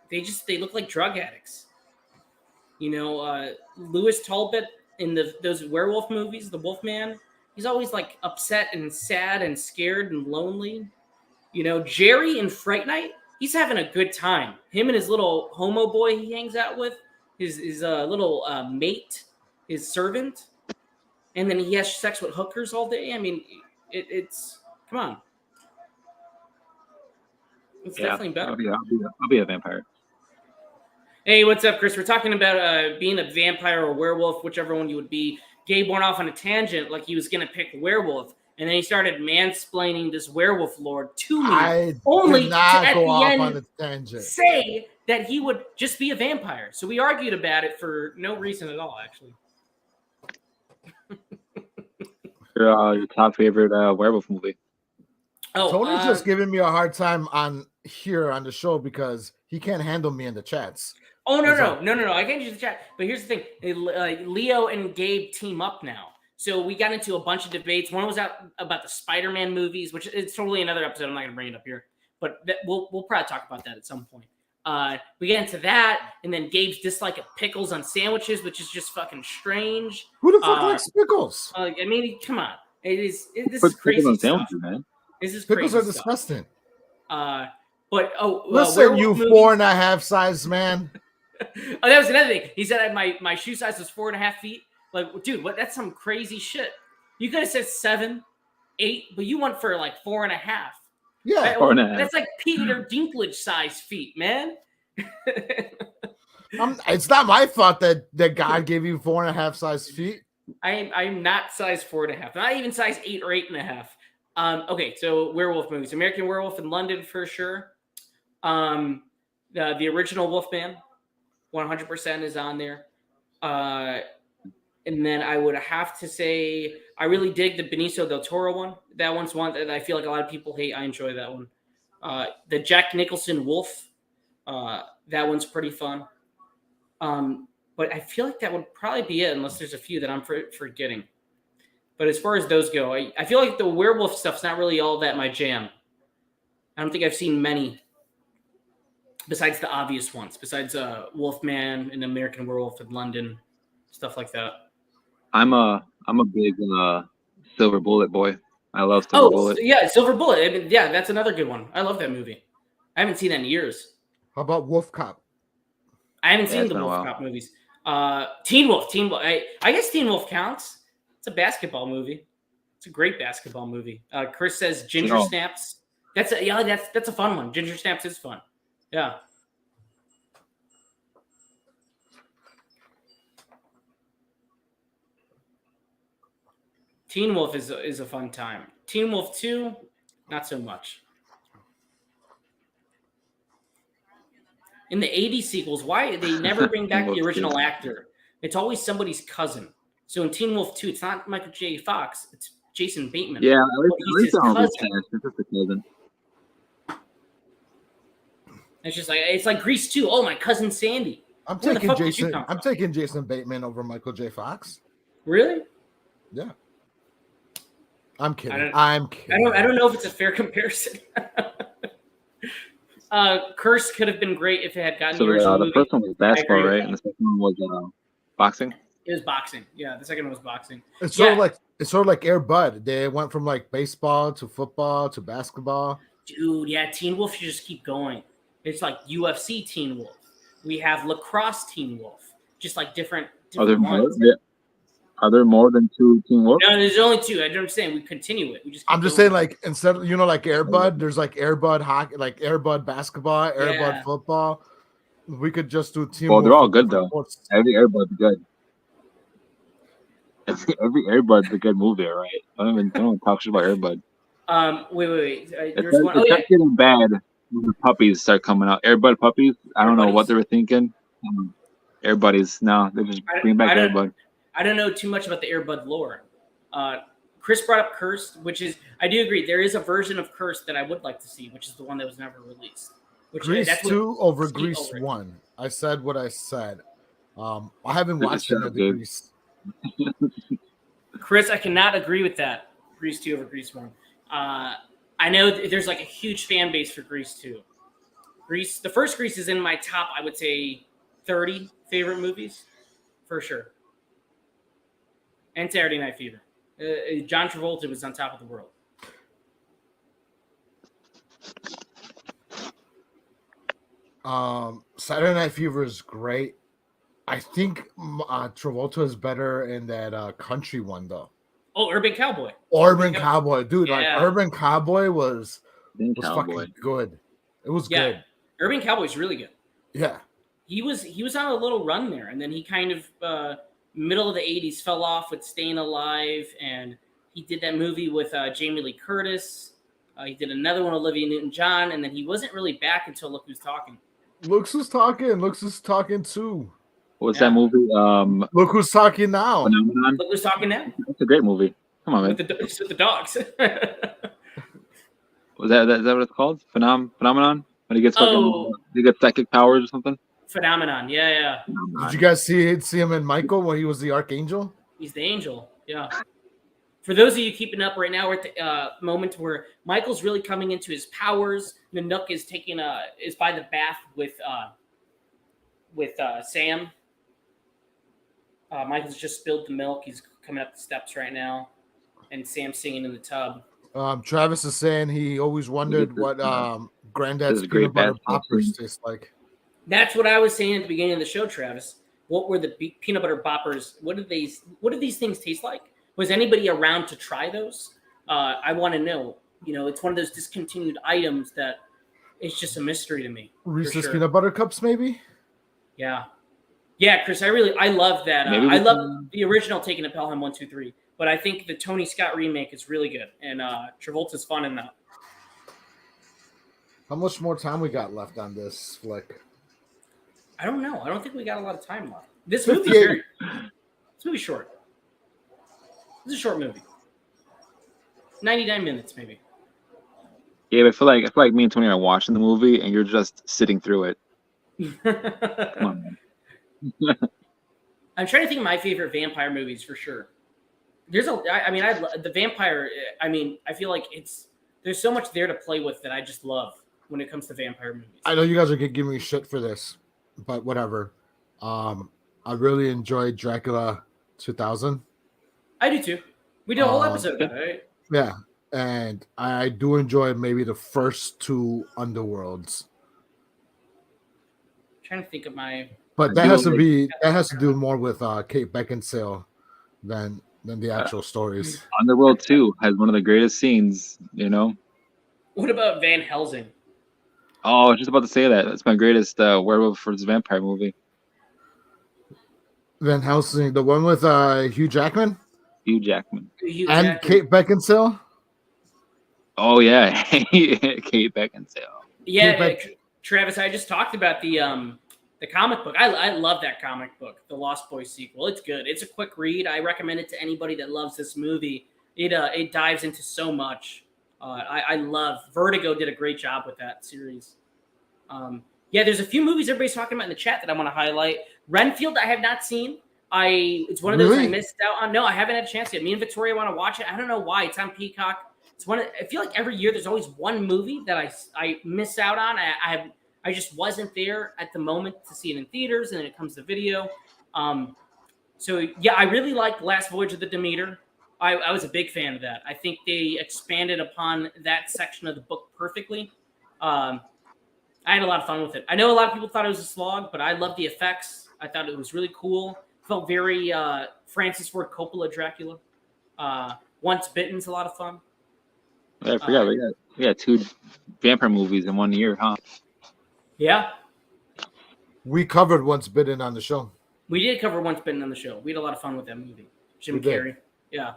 They look like drug addicts. You know, Louis Talbot in those werewolf movies, the Wolfman, he's always like upset and sad and scared and lonely. You know, Jerry in Fright Night, he's having a good time. Him and his little homo boy he hangs out with, his little mate, his servant. And then he has sex with hookers all day. I mean, it's come on. It's definitely better. I'll be a vampire. Hey, what's up, Chris? We're talking about being a vampire or werewolf, whichever one you would be. Gabe went off on a tangent like he was going to pick werewolf, and then he started mansplaining this werewolf lore to me. I only did not to, at go the off end, on a tangent. Say that he would just be a vampire. So we argued about it for no reason at all, actually. Your top favorite werewolf movie? Oh, Tony's just giving me a hard time on the show because he can't handle me in the chats. Oh, no. I can't use the chat. But here's the thing. Leo and Gabe team up now. So we got into a bunch of debates. One was out about the Spider-Man movies, which is totally another episode. I'm not going to bring it up here, but we'll probably talk about that at some point. We get into that, and then Gabe's dislike of pickles on sandwiches, which is just fucking strange. Who the fuck likes pickles? I mean, come on. This is crazy stuff. Man. This is pickles crazy are disgusting. Listen, you 4.5 size man. Oh, that was another thing. He said my shoe size was 4.5 feet. Like, dude, what? That's some crazy shit. You could have said 7, 8, but you went for like 4.5. Yeah, 4.5. That's like Peter Dinklage size feet, man. It's not my fault that God gave you 4.5 size feet. I'm not size 4.5. Not even size 8 or 8.5. Okay, so werewolf movies. American Werewolf in London for sure. The original Wolfman, 100% is on there. And then I would have to say I really dig the Benicio del Toro one. That one's one that I feel like a lot of people hate. I enjoy that one. The Jack Nicholson Wolf, that one's pretty fun. But I feel like that would probably be it unless there's a few that I'm forgetting. But as far as those go, I feel like the werewolf stuff's not really all that my jam. I don't think I've seen many besides the obvious ones, besides Wolfman and American Werewolf in London, stuff like that. I'm a big Silver Bullet boy. I love Silver Bullet. Yeah, Silver Bullet. I mean, yeah, that's another good one. I love that movie. I haven't seen that in years. How about Wolf Cop? I haven't seen the Wolf Cop movies. Teen Wolf. I guess Teen Wolf counts. It's a basketball movie. It's a great basketball movie. Chris says Ginger Snaps. That's a fun one. Ginger Snaps is fun. Yeah. Teen Wolf is a fun time. Teen Wolf 2, not so much. In the 80s sequels, why they never bring back the original actor? It's always somebody's cousin. So in Teen Wolf 2, it's not Michael J. Fox, it's Jason Bateman. Yeah, at least it's just a cousin. It's like Grease 2. Oh, my cousin Sandy. I'm taking Jason Bateman over Michael J. Fox. Really? Yeah. I'm kidding. I'm kidding. I don't know if it's a fair comparison. Curse could have been great if it had gotten the original movie. The first one was basketball, right? And the second one was boxing. It was boxing. Yeah, the second one was boxing. It's sort of like Air Bud. They went from like baseball to football to basketball. Dude, yeah, Teen Wolf should just keep going. It's like UFC Teen Wolf. We have lacrosse Teen Wolf. Just like different ones. Yeah. Are there more than 2 Teen Wolf? No, there's only 2. I don't understand. We continue it. I'm just saying, like, instead of, like Air Bud, there's like Air Bud hockey, like Air Bud basketball, Air Bud football. We could just do Teen Wolf. They're all good though. Every Air Bud's good. Every Air Bud's a good movie, right? I don't even talk shit about Air Bud. Wait. There's one. It's getting bad when the puppies start coming out. Air Bud puppies. I don't know what they were thinking. Air Buddies. No, they just bring back Air Bud. I don't know too much about the Air Bud lore. Chris brought up Cursed, which is, I do agree, there is a version of Cursed that I would like to see, which is the one that was never released. Grease 2 over Grease 1. I said what I said. I haven't watched any of the Grease. Chris, I cannot agree with that. Grease 2 over Grease 1. I know there's like a huge fan base for Grease 2. The first Grease is in my top, I would say, 30 favorite movies, for sure. And Saturday Night Fever. John Travolta was on top of the world. Saturday Night Fever is great. I think Travolta is better in that country one though. Oh, Urban Cowboy. Urban Cowboy, dude. Yeah. Like Urban Cowboy was fucking good. It was good. Urban Cowboy's really good. Yeah. He was on a little run there, and then he kind of middle of the 80s fell off with Staying Alive, and he did that movie with Jamie Lee Curtis. He did another one with Olivia Newton-John, and then he wasn't really back until Look Who's Talking. Looks Who's Talking too. What's that movie? Look Who's Talking Now. Phenomenon? Look Who's Talking Now. That's a great movie. Come on, man. With the dogs. Is that what it's called? Phenomenon? When he gets psychic powers or something? Phenomenon. Yeah. Did you guys see him in Michael when he was the Archangel? He's the angel. Yeah. For those of you keeping up right now, we're at the moment where Michael's really coming into his powers. Nanook is is by the bath with Sam. Michael's just spilled the milk. He's coming up the steps right now, and Sam's singing in the tub. Travis is saying he always wondered what Granddad's peanut butter poppers taste like. That's what I was saying at the beginning of the show, Travis. What were the peanut butter poppers? What did these things taste like? Was anybody around to try those? I want to know. It's one of those discontinued items that it's just a mystery to me. Reese's peanut butter cups, maybe? Yeah. Yeah, Chris, I love that. I love the original Taking a Pelham 1, 2, 3, but I think the Tony Scott remake is really good, and Travolta's fun in that. How much more time we got left on this flick? I don't know. I don't think we got a lot of time left. This movie's short. This is a short movie. 99 minutes, maybe. Yeah, but I feel like me and Tony are watching the movie, and you're just sitting through it. Come on, man. I'm trying to think of my favorite vampire movies for sure. The vampire. I feel like there's so much there to play with that I just love when it comes to vampire movies. I know you guys are gonna give me shit for this, but whatever. I really enjoyed Dracula 2000. I do too. We did a whole episode about it, right? Yeah, and I do enjoy maybe the first two Underworlds. I'm trying to think of my. But that has to do more with Kate Beckinsale than the actual stories. Underworld 2 has one of the greatest scenes, What about Van Helsing? Oh, I was just about to say that. That's my greatest werewolf versus vampire movie. Van Helsing, the one with Hugh Jackman? Hugh Jackman. Kate Beckinsale? Oh, yeah. Kate Beckinsale. Yeah, Travis, I just talked about the comic book. I love that comic book, the Lost Boys sequel. It's good. It's a quick read. I recommend it to anybody that loves this movie. It dives into so much. I love Vertigo did a great job with that series. There's a few movies everybody's talking about in the chat that I want to highlight. Renfield, I have not seen. It's one of those I missed out on. No, I haven't had a chance yet. Me and Victoria want to watch it. I don't know why. It's on Peacock. I feel like every year there's always one movie that I miss out on. I just wasn't there at the moment to see it in theaters, and then it comes to video. I really liked Last Voyage of the Demeter. I was a big fan of that. I think they expanded upon that section of the book perfectly. I had a lot of fun with it. I know a lot of people thought it was a slog, but I loved the effects. I thought it was really cool. Felt very Francis Ford Coppola Dracula. Once Bitten's a lot of fun. I forgot we got 2 vampire movies in 1 year, huh? Yeah. We covered Once Bitten on the show. We did cover Once Bitten on the show. We had a lot of fun with that movie. Jim Carrey. Yeah.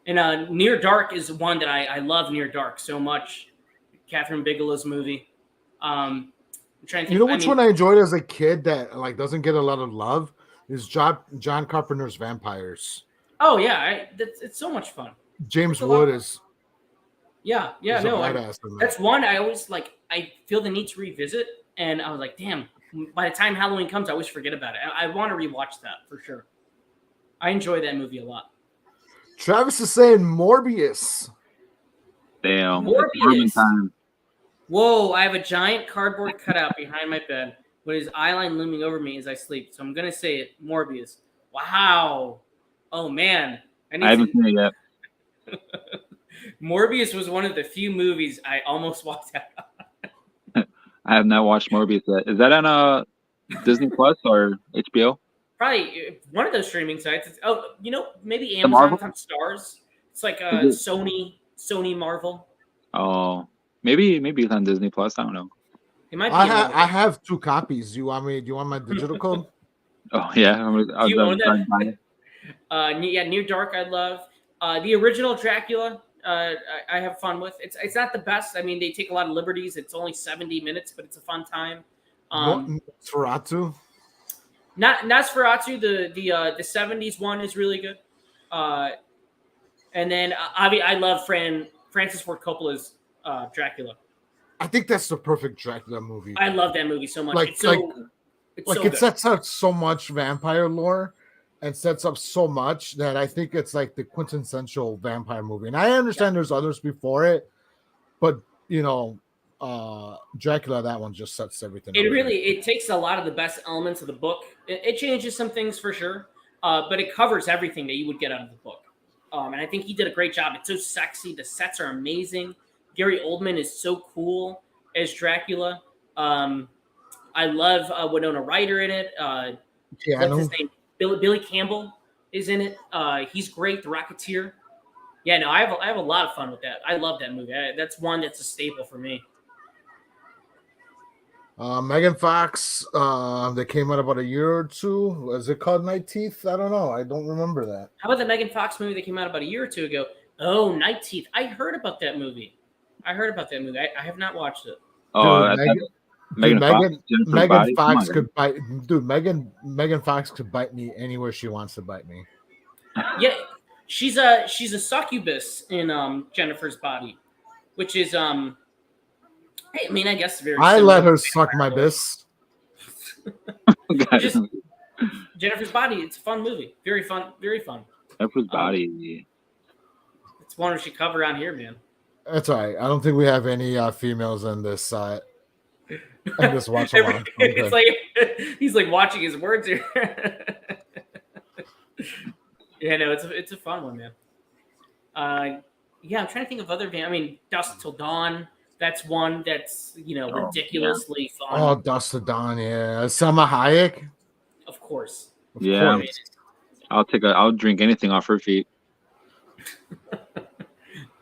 And Near Dark is one that I love. Near Dark so much. Catherine Bigelow's movie. I'm trying to think. You know which one I enjoyed as a kid that doesn't get a lot of love is John Carpenter's Vampires. Oh yeah, it's so much fun. James Wood is. Yeah, no, that's one I always I feel the need to revisit, and I was like, damn. By the time Halloween comes, I always forget about it. I want to rewatch that for sure. I enjoy that movie a lot. Travis is saying Morbius. Damn. Morbius. Time. Whoa, I have a giant cardboard cutout behind my bed with his eyeline looming over me as I sleep. So I'm going to say it, Morbius. Wow. Oh, man. I haven't seen it yet. Morbius was one of the few movies I almost walked out on. I have not watched Morbius yet. Is that on Disney Plus or HBO? Probably one of those streaming sites. Maybe Amazon on Stars. It's like Sony Marvel. Oh, maybe it's on Disney Plus. I don't know. It might be. I have 2 copies. Do you want my digital code? Oh yeah. Do you own that? Near Dark. I love the original Dracula. I have fun with. It's not the best. I mean, they take a lot of liberties. It's only 70 minutes, but it's a fun time. Nosferatu. Not Nosferatu. The 70s one is really good. And then I love Francis Ford Coppola's Dracula. I think that's the perfect Dracula movie. I love that movie so much. It sets out so much vampire lore and sets up so much that I think it's like the quintessential vampire movie. And I understand there's others before it, but Dracula, that one just sets everything up. It takes a lot of the best elements of the book. It changes some things for sure, but it covers everything that you would get out of the book. And I think he did a great job. It's so sexy. The sets are amazing. Gary Oldman is so cool as Dracula. I love Winona Ryder in it. What's his name? Billy Campbell is in it. He's great. The Rocketeer. Yeah, no, I have a lot of fun with that. I love that movie. That's one that's a staple for me. Megan Fox, that came out about a year or two. Was it called Night Teeth? I don't know. I don't remember that. How about the Megan Fox movie that came out about a year or two ago? Oh, Night Teeth. I heard about that movie. I have not watched it. Oh, Megan Fox could bite. Dude, Megan Fox could bite me anywhere she wants to bite me. Yeah, she's a succubus in Jennifer's Body, which is I mean, I guess very. I let her suck my bis. Just Jennifer's Body. It's a fun movie. Very fun. Very fun. Jennifer's Body. It's one we should cover on here, man. That's all right. I don't think we have any females in this watch along. It's like he's like watching his words here. Yeah, no, it's a fun one, man. Yeah, I'm trying to think of other. I mean, Dusk Till Dawn. That's one that's ridiculously fun. Oh, Dusk Till Dawn, yeah. Selma Hayek. Of course. Yeah. I'll drink anything off her feet.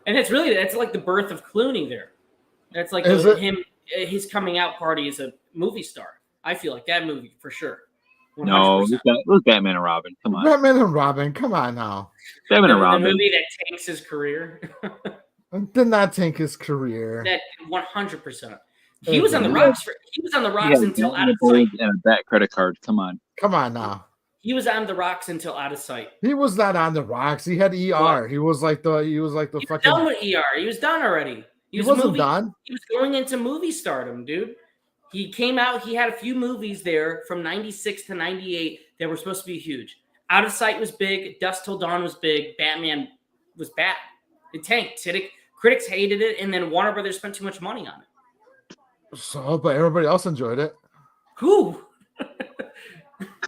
And it's like the birth of Clooney there. That's like his coming out party as a movie star. I feel like that movie for sure. 100%. No, it was Batman and Robin. Come on. Batman and Robin. Come on now. Batman and Robin. The movie that tanks his career. Did not tank his career. That 100%. He was on the rocks. He was on the rocks until out of sight. And a bat credit card. Come on. Come on now. He was on the rocks until out of sight. He was not on the rocks. He had ER. What? He was like the fucking. Done with ER. He was done already. He wasn't done. He was going into movie stardom, dude. He came out. He had a few movies there from '96 to '98 that were supposed to be huge. Out of Sight was big. Dusk Till Dawn was big. Batman was bad. It tanked. Critics hated it, and then Warner Brothers spent too much money on it. So, but everybody else enjoyed it. Who?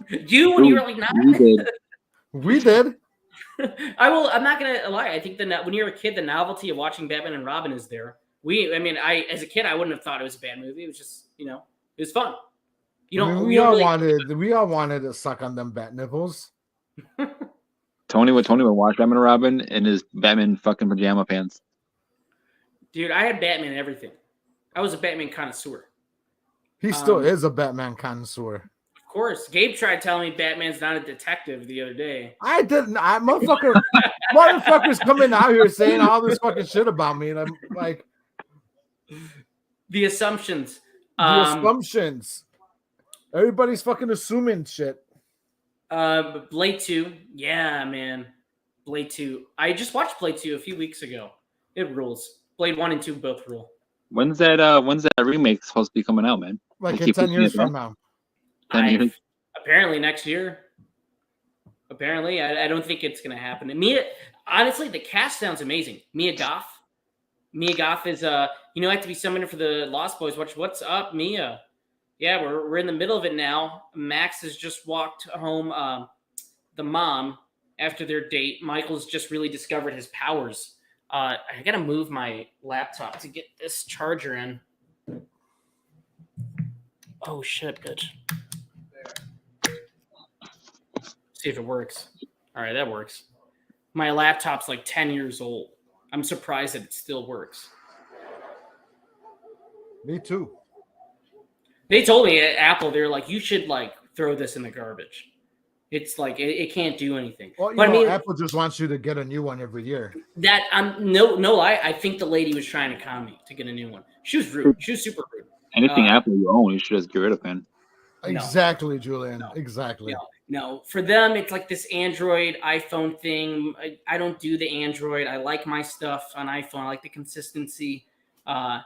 You when you were like 9? We did. We did. I'm not gonna lie. I think that when you're a kid, the novelty of watching Batman and Robin is there. As a kid, I wouldn't have thought it was a bad movie. It was just, it was fun. We all wanted to suck on them bat nipples. Tony would watch Batman and Robin in his Batman fucking pajama pants. Dude, I had Batman and everything. I was a Batman connoisseur. He still is a Batman connoisseur. Of course. Gabe tried telling me Batman's not a detective the other day. I didn't. Motherfuckers coming out here saying all this fucking shit about me. And I'm like. The assumptions. Assumptions. Everybody's fucking assuming shit. Blade 2. Yeah, man. Blade 2. I just watched Blade 2 a few weeks ago. It rules. Blade 1 and 2 both rule. When's that remake supposed to be coming out, man? Like in 10 years from now. 10 years? Apparently next year. Apparently. I don't think it's going to happen. Honestly, the cast sounds amazing. Mia Goth. Mia Goth is, I have to be summoned for the Lost Boys. What's up, Mia? Yeah, we're in the middle of it now. Max has just walked home, the mom, after their date. Michael's just really discovered his powers. I got to move my laptop to get this charger in. Oh, shit, bitch. See if it works. All right, that works. My laptop's like 10 years old. I'm surprised that it still works. Me too. They told me at Apple, they're like, you should throw this in the garbage. It's like it can't do anything. Well, Apple just wants you to get a new one every year. That no lie. I think the lady was trying to con me to get a new one. She was rude. She was super rude. Anything Apple you own, you should just get rid of, man. Exactly, no. Julian. No. Exactly. No, for them, it's like this Android iPhone thing. I don't do the Android. I like my stuff on iPhone. I like the consistency. I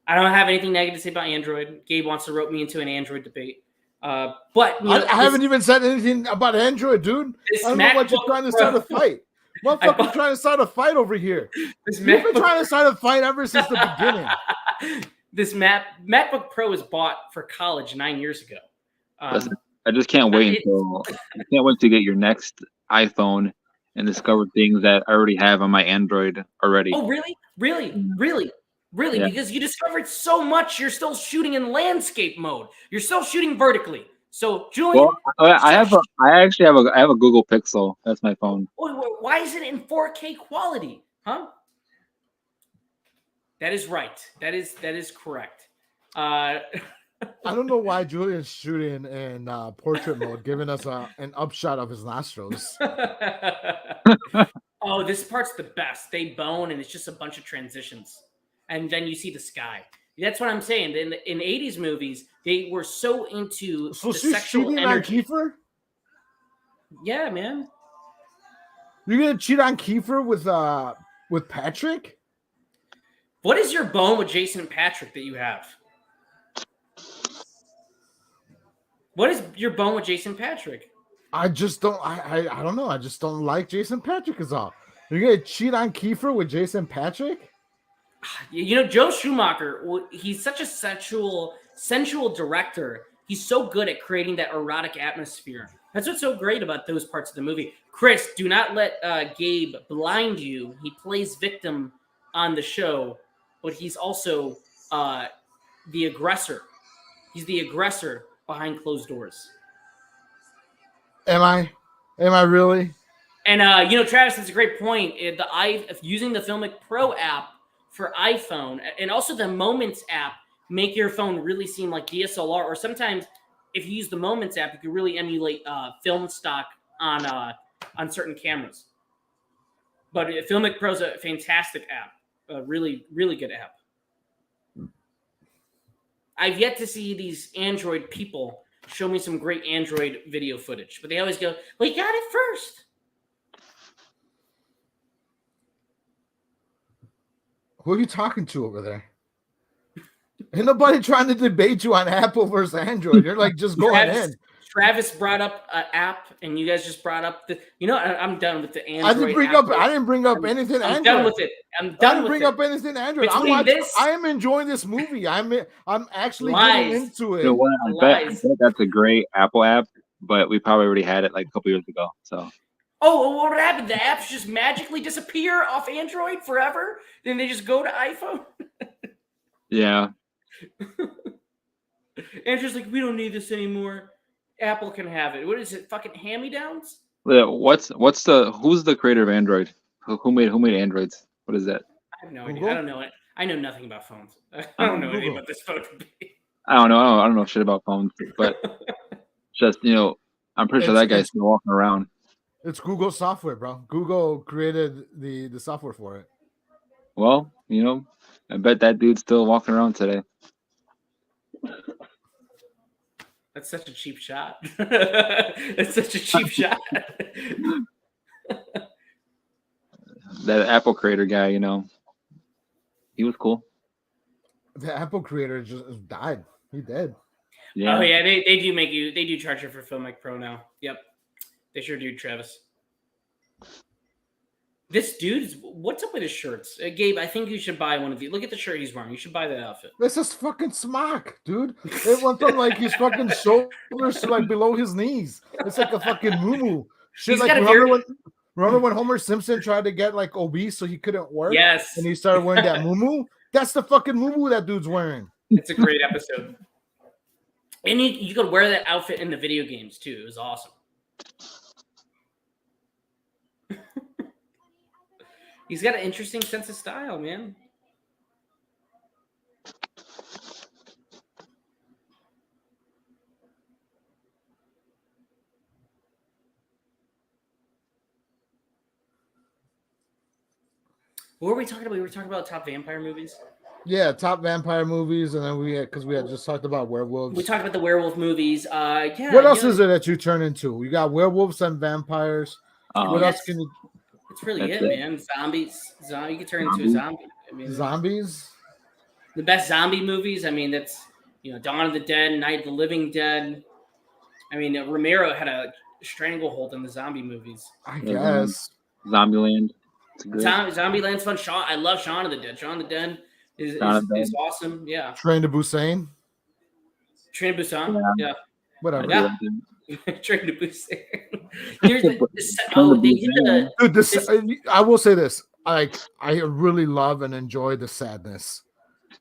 don't have anything negative to say about Android. Gabe wants to rope me into an Android debate. But I haven't even said anything about Android, dude. I don't know what you're trying to start a fight. Motherfucker trying to start a fight over here. You've been trying to start a fight ever since the beginning. This MacBook Pro was bought for college 9 years ago. I just can't wait to get your next iPhone and discover things that I already have on my Android already. Oh, really? Yeah. Because you discovered so much. You're still shooting in landscape mode. You're still shooting vertically. So, Julian, I have a Google Pixel. That's my phone. Why is it in 4K quality? Huh? That is right. That is correct. I don't know why Julian's shooting in portrait mode, giving us an upshot of his nostrils. Oh, this part's the best. They bone, and it's just a bunch of transitions, and then you see the sky. That's what I'm saying. In 80s movies, they were so into the sexual energy. On Kiefer? Yeah, man. You're gonna cheat on Kiefer with Patrick? What is your bone with Jason and Patrick that you have? What is your bone with Jason Patrick? I just don't. I don't know. I just don't like Jason Patrick is all. You're gonna cheat on Kiefer with Jason Patrick? You know, Joe Schumacher. He's such a sensual director. He's so good at creating that erotic atmosphere. That's what's so great about those parts of the movie. Chris, do not let Gabe blind you. He plays victim on the show, but he's also the aggressor. He's the aggressor behind closed doors. Am I really? And Travis, that's a great point. Using the Filmic Pro app for iPhone and also the Moments app make your phone really seem like DSLR. Or sometimes, if you use the Moments app, you can really emulate film stock on certain cameras. But Filmic Pro is a fantastic app, a really, really good app. I've yet to see these Android people show me some great Android video footage, but they always go, "Well, you got it first." Who are you talking to over there? Ain't nobody trying to debate you on Apple versus Android. You're like just going in. Travis brought up an app, and you guys just brought up I'm done with the Android. I didn't bring up anything. I'm done with it. I didn't bring up anything Android. I am enjoying this movie. I'm actually getting into it. You know what? I bet that's a great Apple app, but we probably already had it like a couple years ago. So. Oh, what happened? The apps just magically disappear off Android forever? Then they just go to iPhone? Yeah. Andrew's like, we don't need this anymore. Apple can have it. What is it? Fucking hand-me-downs? Yeah, who's the creator of Android? Who made Androids? What is that? I have no idea. I don't know it. I know nothing about phones. I don't know anything about this phone. I don't know. I don't know shit about phones, but just I'm pretty sure that guy's still walking around. It's Google software, bro. Google created the software for it. Well, I bet that dude's still walking around today. That's such a cheap shot. That's such a cheap shot. That Apple creator guy, he was cool. The Apple creator just died. He dead. Yeah. Oh yeah, they do charge you for Filmic Pro now. Yep. They sure do, Travis. This dude's what's up with his shirts? Gabe, I think you should buy one of these. Look at the shirt he's wearing. You should buy that outfit. This is fucking smock, dude. It went from like his fucking shoulders to like below his knees. It's like a fucking muumuu. Shit, like remember when Homer Simpson tried to get like obese so he couldn't work? Yes. And he started wearing that muumuu? That's the fucking muumuu that dude's wearing. It's a great episode. And you could wear that outfit in the video games too. It was awesome. He's got an interesting sense of style, man. What were we talking about? We were talking about top vampire movies. Yeah, top vampire movies, and then we had just talked about werewolves. We talked about the werewolf movies. Yeah. What else is it that you turn into? You got werewolves and vampires. What else can you? That's really it, man. Zombies. You can turn into a zombie. I mean, zombies. The best zombie movies. I mean, that's Dawn of the Dead, Night of the Living Dead. I mean, Romero had a stranglehold in the zombie movies. I guess. Zombieland. Zombieland's fun. I love Shaun of the Dead. Shaun of the Dead is awesome. Yeah. Train to Busan. Train to Busan. Yeah. Whatever. Yeah. Train to Busan. Here's they did Dude, I will say this. I really love and enjoy the sadness.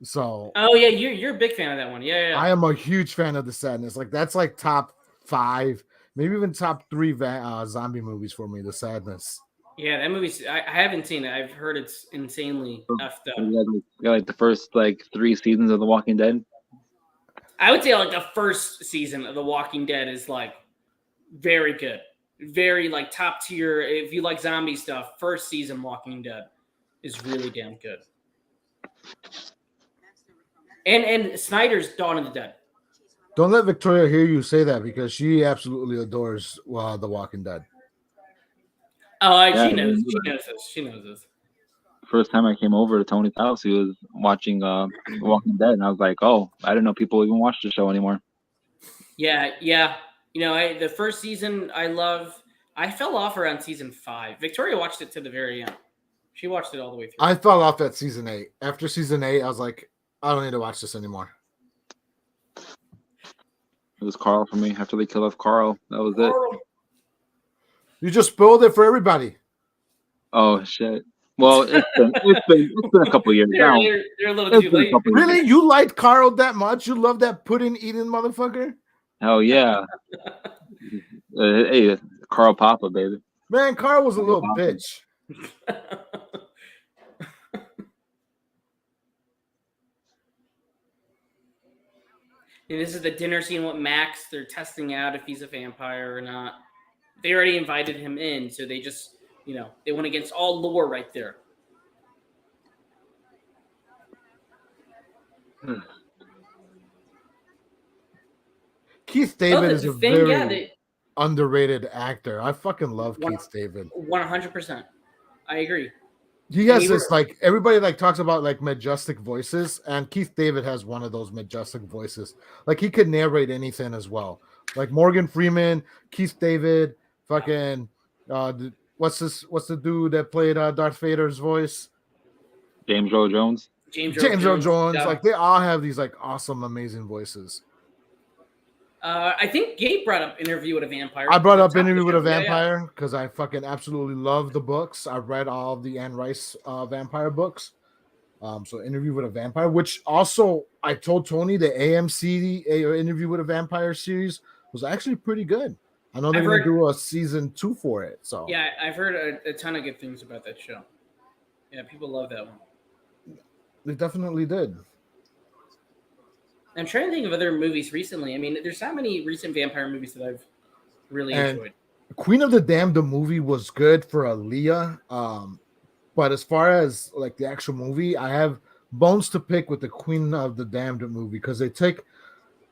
So. Oh yeah, you're a big fan of that one. Yeah. I am a huge fan of the sadness. Like that's like top 5, maybe even top 3 zombie movies for me. The sadness. Yeah, that movie's. I haven't seen it. I've heard it's insanely effed up. You got like the first 3 seasons of The Walking Dead. I would say like the first season of The Walking Dead is like very good, very like top tier. If you like zombie stuff, first season Walking Dead is really damn good. And Snyder's Dawn of the Dead. Don't let Victoria hear you say that because she absolutely adores The Walking Dead. Oh, she knows this. She knows this. First time I came over to Tony's house, he was watching Walking Dead, and I was like, "Oh, I didn't know people even watch the show anymore." Yeah. You know, the first season I love. I fell off around season 5. Victoria watched it to the very end. She watched it all the way through. I fell off at season 8. After season 8, I was like, I don't need to watch this anymore. It was Carl for me. After they killed off Carl, that was it. You just spoiled it for everybody. Oh shit! Well, it's been a couple years now. They're a little too late. Really, you liked Carl that much? You love that pudding eating motherfucker? Hell yeah! Hey, Carl Papa, baby. Man, Carl was a little bitch. And this is the dinner scene with Max. They're testing out if he's a vampire or not. They already invited him in, so they just, they went against all lore right there. Keith David is a very underrated actor. I fucking love Keith David. 100%. I agree. He has this everybody talks about majestic voices, and Keith David has one of those majestic voices. Like he could narrate anything as well. Like Morgan Freeman, Keith David, fucking what's the dude that played Darth Vader's voice? James Earl Jones. James Earl Jones. Yeah. Like they all have these awesome, amazing voices. I think Gabe brought up Interview with a Vampire. I brought up Interview with a Vampire because I fucking absolutely love the books. I've read all of the Anne Rice vampire books. So Interview with a Vampire, which also I told Tony the AMC Interview with a Vampire series was actually pretty good. I know they're going to do a season 2 for it. So yeah, I've heard a ton of good things about that show. Yeah, people love that one. They definitely did. I'm trying to think of other movies recently. I mean, there's not many recent vampire movies that I've really enjoyed. Queen of the Damned, the movie was good for Aaliyah. But as far as the actual movie, I have bones to pick with the Queen of the Damned movie because they take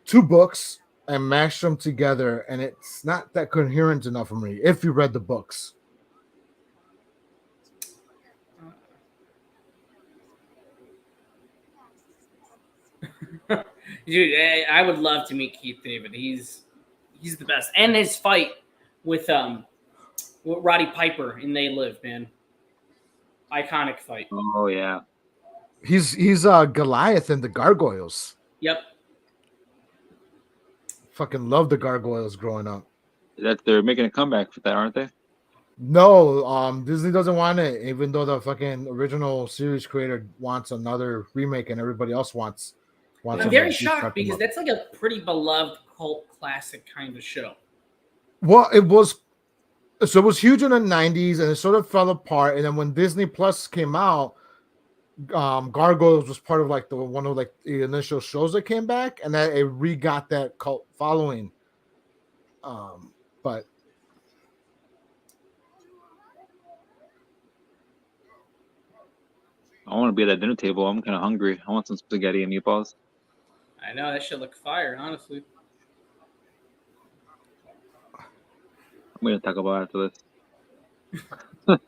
2 books and mash them together, and it's not that coherent enough for me if you read the books. Dude, I would love to meet Keith David. He's the best. And his fight with Roddy Piper in They Live, man. Iconic fight. Oh yeah. He's Goliath in the Gargoyles. Yep. Fucking love the Gargoyles growing up. They're making a comeback for that, aren't they? No, Disney doesn't want it, even though the fucking original series creator wants another remake and everybody else wants I'm very shocked because that's a pretty beloved cult classic kind of show. Well, it was huge in the 90s and it sort of fell apart. And then when Disney Plus came out, Gargoyles was part of one of the initial shows that came back, and that it re-got that cult following. But I want to be at that dinner table. I'm kind of hungry. I want some spaghetti and meatballs. I know, that should look fire, honestly. I'm going to talk about after this.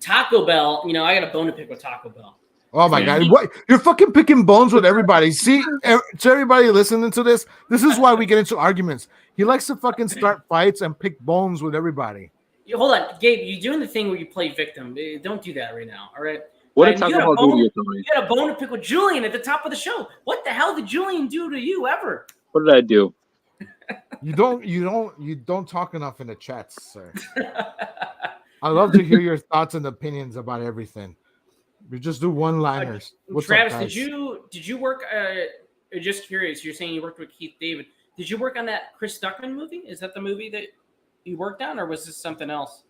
Taco Bell, I got a bone to pick with Taco Bell. Oh my God! What, you're fucking picking bones with everybody. See, to everybody listening to this, this is why we get into arguments. He likes to fucking start fights and pick bones with everybody. Hold on, Gabe. You're doing the thing where you play victim. Don't do that right now. All right. What did Taco Bell do to you? You had a bone to pick with Julian at the top of the show. What the hell did Julian do to you ever? What did I do? You don't talk enough in the chats, sir. I love to hear your thoughts and opinions about everything. We just do one-liners. Travis, up, did you work? Just curious. You're saying you worked with Keith David. Did you work on that Chris Stuckman movie? Is that the movie that you worked on, or was this something else?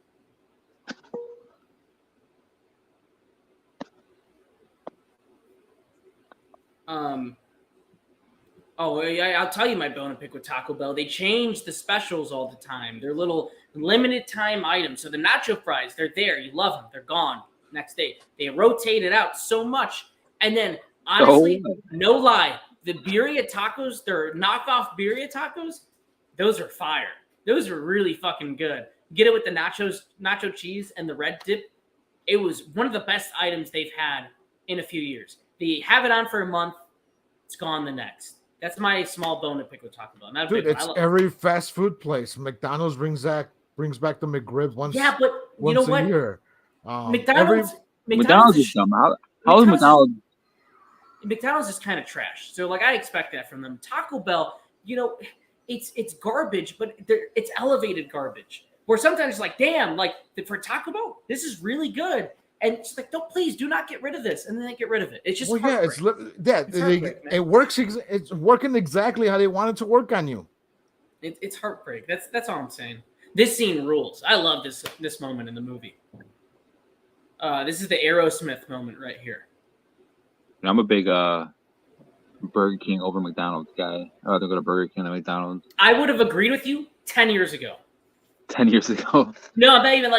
Oh, yeah, I'll tell you my bone to pick with Taco Bell. They change the specials all the time. They're little limited time items. So the nacho fries, they're there. You love them. They're gone next day. They rotate it out so much. And then, honestly, no lie, the birria tacos, their knockoff birria tacos, those are fire. Those are really fucking good. Get it with the nacho cheese and the red dip. It was one of the best items they've had in a few years. They have it on for a month. It's gone the next. That's my small bone to pick with Taco Bell. Not dude, it's every fast food place. McDonald's brings back the McRib once. Yeah, but you know what? A year. McDonald's is dumb. How is McDonald's? McDonald's is kind of trash. So like I expect that from them. Taco Bell, it's garbage, but it's elevated garbage. Where sometimes it's like, damn, like for Taco Bell, this is really good. And it's like, don't, please do not get rid of this. And then they get rid of it. It's just it works. It's working exactly how they want it to work on you. It's heartbreak. That's all I'm saying. This scene rules. I love this moment in the movie. This is the Aerosmith moment right here. I'm a big Burger King over McDonald's guy. I'd rather go to Burger King than McDonald's. I would have agreed with you 10 years ago. 10 years ago. No, I'm not even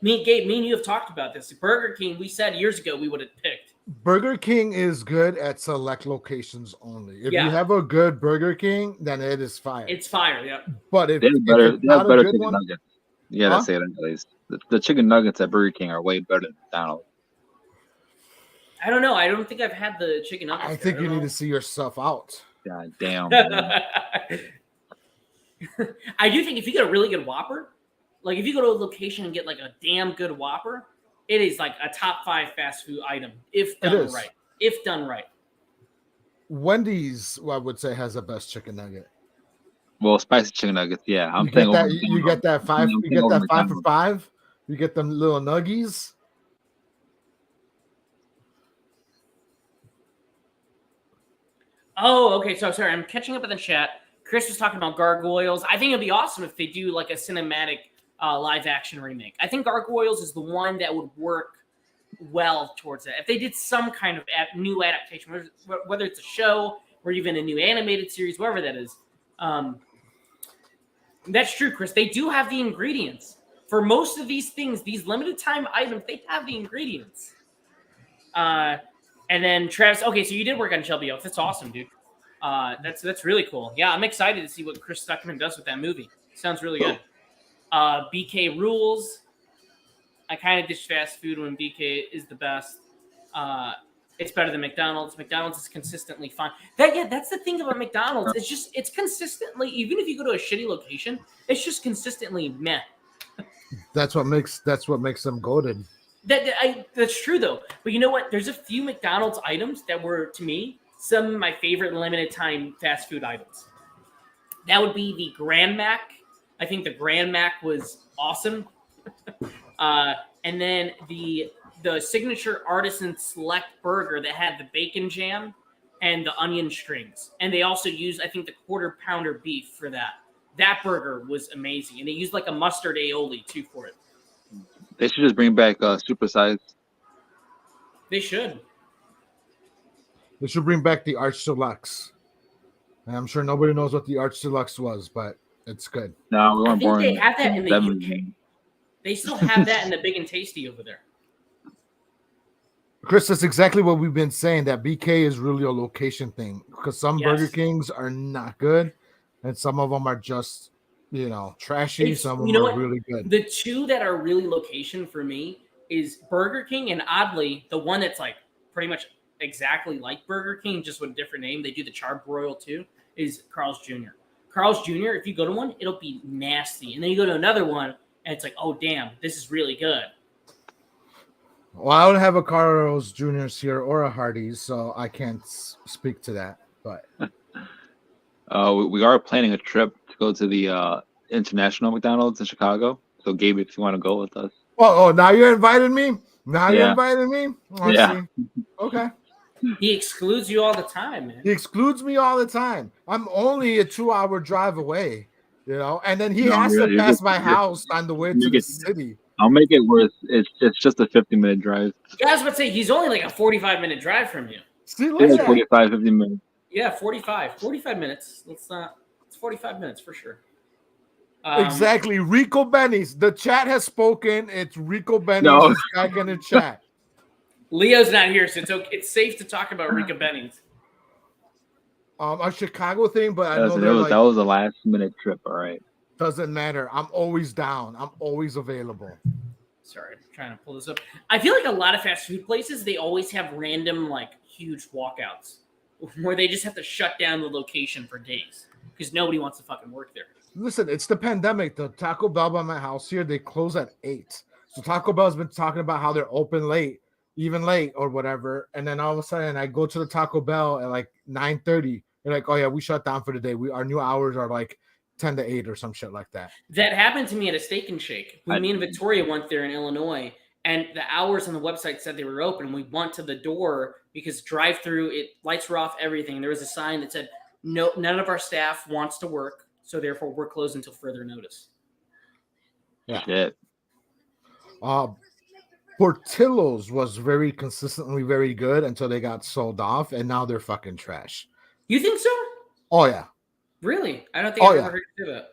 me, Gabe, me and you have talked about this. Burger King, we said years ago we would have picked. Burger King is good at select locations only. If you have a good Burger King, then it is fire. It's fire, yeah. But if it's not a good one, nuggets. Yeah, that's it at least. The chicken nuggets at Burger King are way better than McDonald's. I don't know. I don't think I've had the chicken nuggets. I think you need to see yourself out. God damn. I do think if you get a really good Whopper, like if you go to a location and get like a damn good Whopper, it is like a top 5 fast food item if done right. If done right. Wendy's, I would say, has the best chicken nugget. Well, spicy chicken nuggets, yeah. You get that 5 for $5. You get them little nuggies. Oh, okay. So sorry, I'm catching up in the chat. Chris was talking about Gargoyles. I think it'd be awesome if they do like a cinematic live action remake. I think Gargoyles is the one that would work well towards that. If they did some kind of new adaptation, whether it's a show or even a new animated series, whatever that is. That's true, Chris. They do have the ingredients. For most of these things, these limited time items, they have the ingredients. And then Travis, okay, so you did work on Shelby Oaks. That's awesome, dude. That's really cool. Yeah, I'm excited to see what Chris Stuckman does with that movie. Sounds really good. BK rules. I kind of dish fast food when BK is the best. It's better than McDonald's. McDonald's is consistently fine. That's the thing about McDonald's. It's consistently, even if you go to a shitty location, it's just consistently meh. That's what makes them golden. That's true though. But you know what? There's a few McDonald's items that were, to me, some of my favorite limited time fast food items. That would be the Grand Mac. I think the Grand Mac was awesome. And then the signature artisan select burger that had the bacon jam and the onion strings. And they also used, I think, the quarter pounder beef for that. That burger was amazing. And they used like a mustard aioli too for it. They should just bring back supersize. They should. They should bring back the Arch Deluxe. And I'm sure nobody knows what the Arch Deluxe was, but it's good. No, we weren't born. They have that in the UK. They still have that in the Big and Tasty over there. Chris, that's exactly what we've been saying, that BK is really a location thing. Because some Burger Kings are not good, and some of them are just, trashy. Some of them are really good. The two that are really location for me is Burger King and, oddly, the one that's like pretty much exactly like Burger King, just with a different name. They do the charbroil too. Is Carl's Jr. Carl's Jr. If you go to one, it'll be nasty, and then you go to another one, and it's like, oh damn, this is really good. Well, I don't have a Carl's Jr.'s here or a Hardee's, so I can't speak to that. But we are planning a trip to go to the International McDonald's in Chicago. So, Gabe, if you want to go with us. Oh, now you're inviting me? You're inviting me? Yeah. See. Okay. He excludes you all the time, man. He excludes me all the time. I'm only a 2-hour drive away, and then he has to pass my house on the way to the city. I'll make it worse. It's just a 50-minute drive. Yeah, I was about to say, he's only like a 45-minute drive from you. See, look at 45, 50 minutes. Yeah, 45 minutes. It's 45 minutes for sure. Exactly. Rico Benny's. The chat has spoken. It's Rico Benny's back in the chat. Leo's not here, so it's safe to talk about Rico Benny's. A Chicago thing, but I know that was a last-minute trip, all right. Doesn't matter. I'm always down. I'm always available. Sorry, I'm trying to pull this up. I feel like a lot of fast food places, they always have random, like, huge walkouts where they just have to shut down the location for days because nobody wants to fucking work there. Listen, it's the pandemic. The Taco Bell by my house here, they close at 8. So Taco Bell's been talking about how they're open late, even late or whatever. And then all of a sudden, I go to the Taco Bell at like 9:30. They're like, oh, yeah, we shut down for the day. Our new hours are like 10 to 8 or some shit like that. That happened to me at a Steak and Shake. Me and Victoria went there in Illinois, and the hours on the website said they were open. We went to the door because drive-through, lights were off, everything. There was a sign that said, no, none of our staff wants to work, so therefore we're closed until further notice. Yeah. Shit. Portillo's was very consistently very good until they got sold off, and now they're fucking trash. You think so? Oh, yeah. Really? I don't think I've ever heard you say that.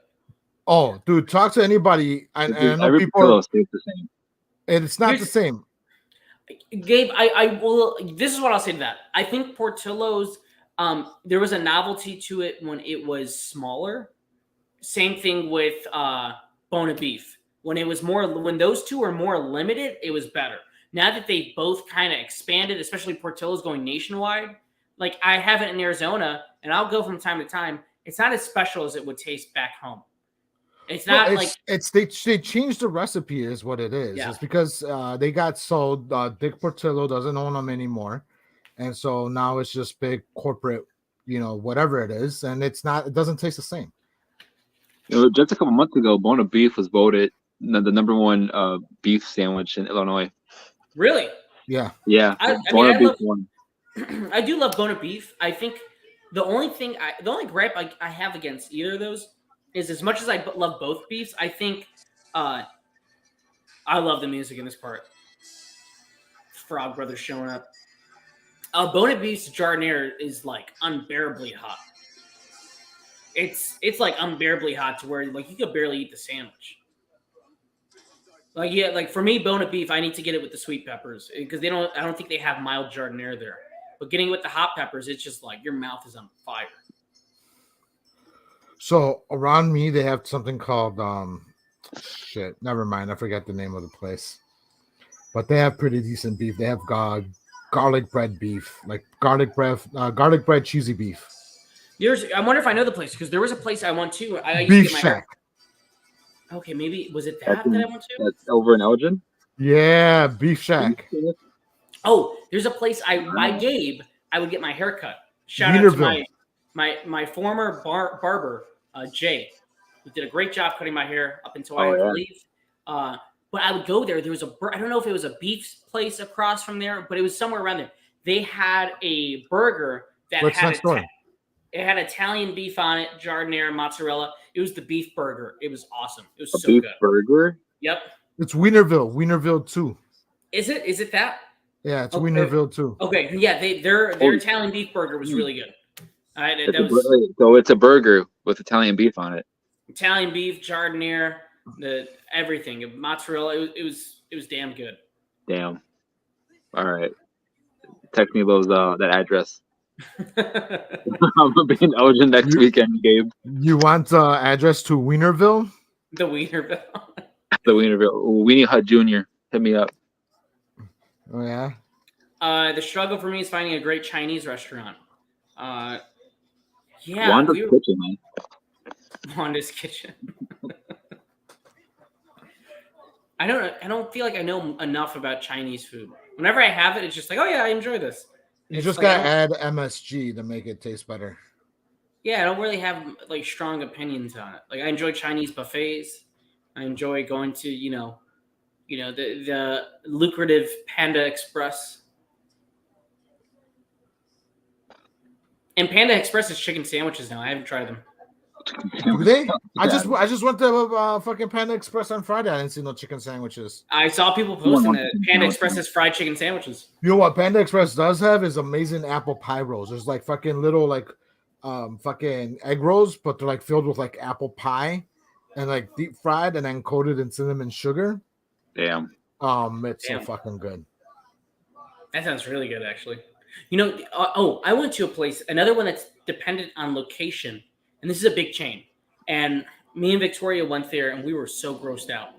Oh, dude, talk to anybody. And I know every people Portillo's tastes the same. It's not the same. Gabe, I will. This is what I'll say to that. I think Portillo's, there was a novelty to it when it was smaller. Same thing with Bona Beef. When those two are more limited, it was better. Now that they both kind of expanded, especially Portillo's going nationwide, like I have it in Arizona, and I'll go from time to time. It's not as special as it would taste back home. It's not they changed the recipe is what it is. Yeah. It's because they got sold. Dick Portillo doesn't own them anymore, and so now it's just big corporate, whatever it is, and it doesn't taste the same. Just a couple months ago, Bona Beef was voted the number one beef sandwich in Illinois. Really? Yeah. Yeah. Bona Beef won. I do love Bona Beef. I think the only gripe I have against either of those is, as much as I love both beefs, I think I love the music in this part. Frog Brothers showing up. Bona Beef's Jardiniere is like unbearably hot. It's like unbearably hot to where like you could barely eat the sandwich. Like for me, Bona Beef, I need to get it with the sweet peppers because I don't think they have mild Jardiniere there. But getting it with the hot peppers, it's just like your mouth is on fire. So around me, they have something called never mind. I forgot the name of the place. But they have pretty decent beef. They have garlic bread beef, like garlic bread cheesy beef. I wonder if I know the place because there was a place I went to. I used Beef to get Shack. Okay, maybe was it that I went to? That's over in Elgin. Yeah, Beef Shack. Oh, there's a place by Gabe. I would get my hair cut. Shout out to my former barber, Jay, who did a great job cutting my hair up until I had to leave. But I would go there. There was I don't know if it was a beef place across from there, but it was somewhere around there. They had a burger that it had Italian beef on it, Jardiniere, mozzarella. It was the beef burger. It was awesome. It was so beef good. Burger? Yep. It's Wienerville too. Is it? Is it that? Yeah, it's Wienerville too. Okay, yeah, their Italian beef burger was really good. So it's a burger with Italian beef on it. Italian beef, Jardiniere, everything, mozzarella. It was damn good. Damn. All right. Text me those that address. I'm gonna be in Elgin next weekend, Gabe. You want address to Wienerville? The Wienerville. The Wienerville. Weenie Hut Jr. Hit me up. Oh yeah. The struggle for me is finding a great Chinese restaurant. Wanda's Kitchen, man. Wanda's Kitchen. I don't feel like I know enough about Chinese food. Whenever I have it, it's just like, oh yeah, I enjoy this. You just gotta add MSG to make it taste better. Yeah, I don't really have like strong opinions on it. Like I enjoy Chinese buffets. I enjoy going to the lucrative Panda Express. And Panda Express is chicken sandwiches now. I haven't tried them. Do they? I just went to fucking Panda Express on Friday. I didn't see no chicken sandwiches. I saw people posting that Panda Express has fried chicken sandwiches. You know what Panda Express does have is amazing apple pie rolls. There's like fucking little like fucking egg rolls, but they're like filled with like apple pie and like deep fried and then coated in cinnamon sugar. Damn. It's so fucking good. That sounds really good, actually. I went to a place, another one that's dependent on location. And this is a big chain. And me and Victoria went there, and we were so grossed out.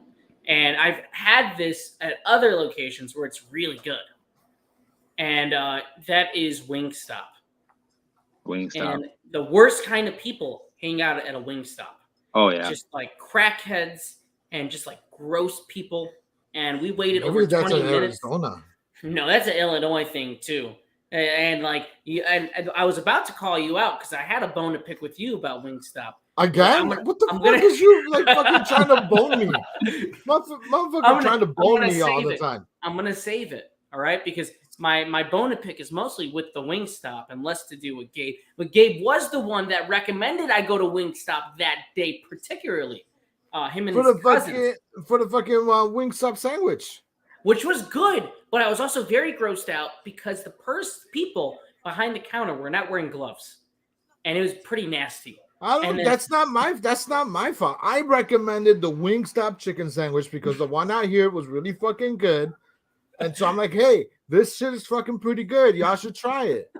And I've had this at other locations where it's really good. And that is Wingstop. Wingstop. And the worst kind of people hang out at a Wingstop. Oh, yeah. Just like crackheads and just like gross people. And we waited over 20 minutes. Arizona. No, that's an Illinois thing, too. And like, I was about to call you out because I had a bone to pick with you about Wingstop. Again? What the fuck is you like fucking trying to bone me? Motherfucker trying to bone me all the time. I'm gonna save it, all right? Because my bone to pick is mostly with the Wingstop and less to do with Gabe. But Gabe was the one that recommended I go to Wingstop that day, particularly. Him and his cousins. For the fucking Wingstop sandwich. Which was good, but I was also very grossed out because the people behind the counter were not wearing gloves, and it was pretty nasty. That's not my fault. I recommended the Wingstop chicken sandwich because the one out here was really fucking good, and so I'm like, hey, this shit is fucking pretty good. Y'all should try it.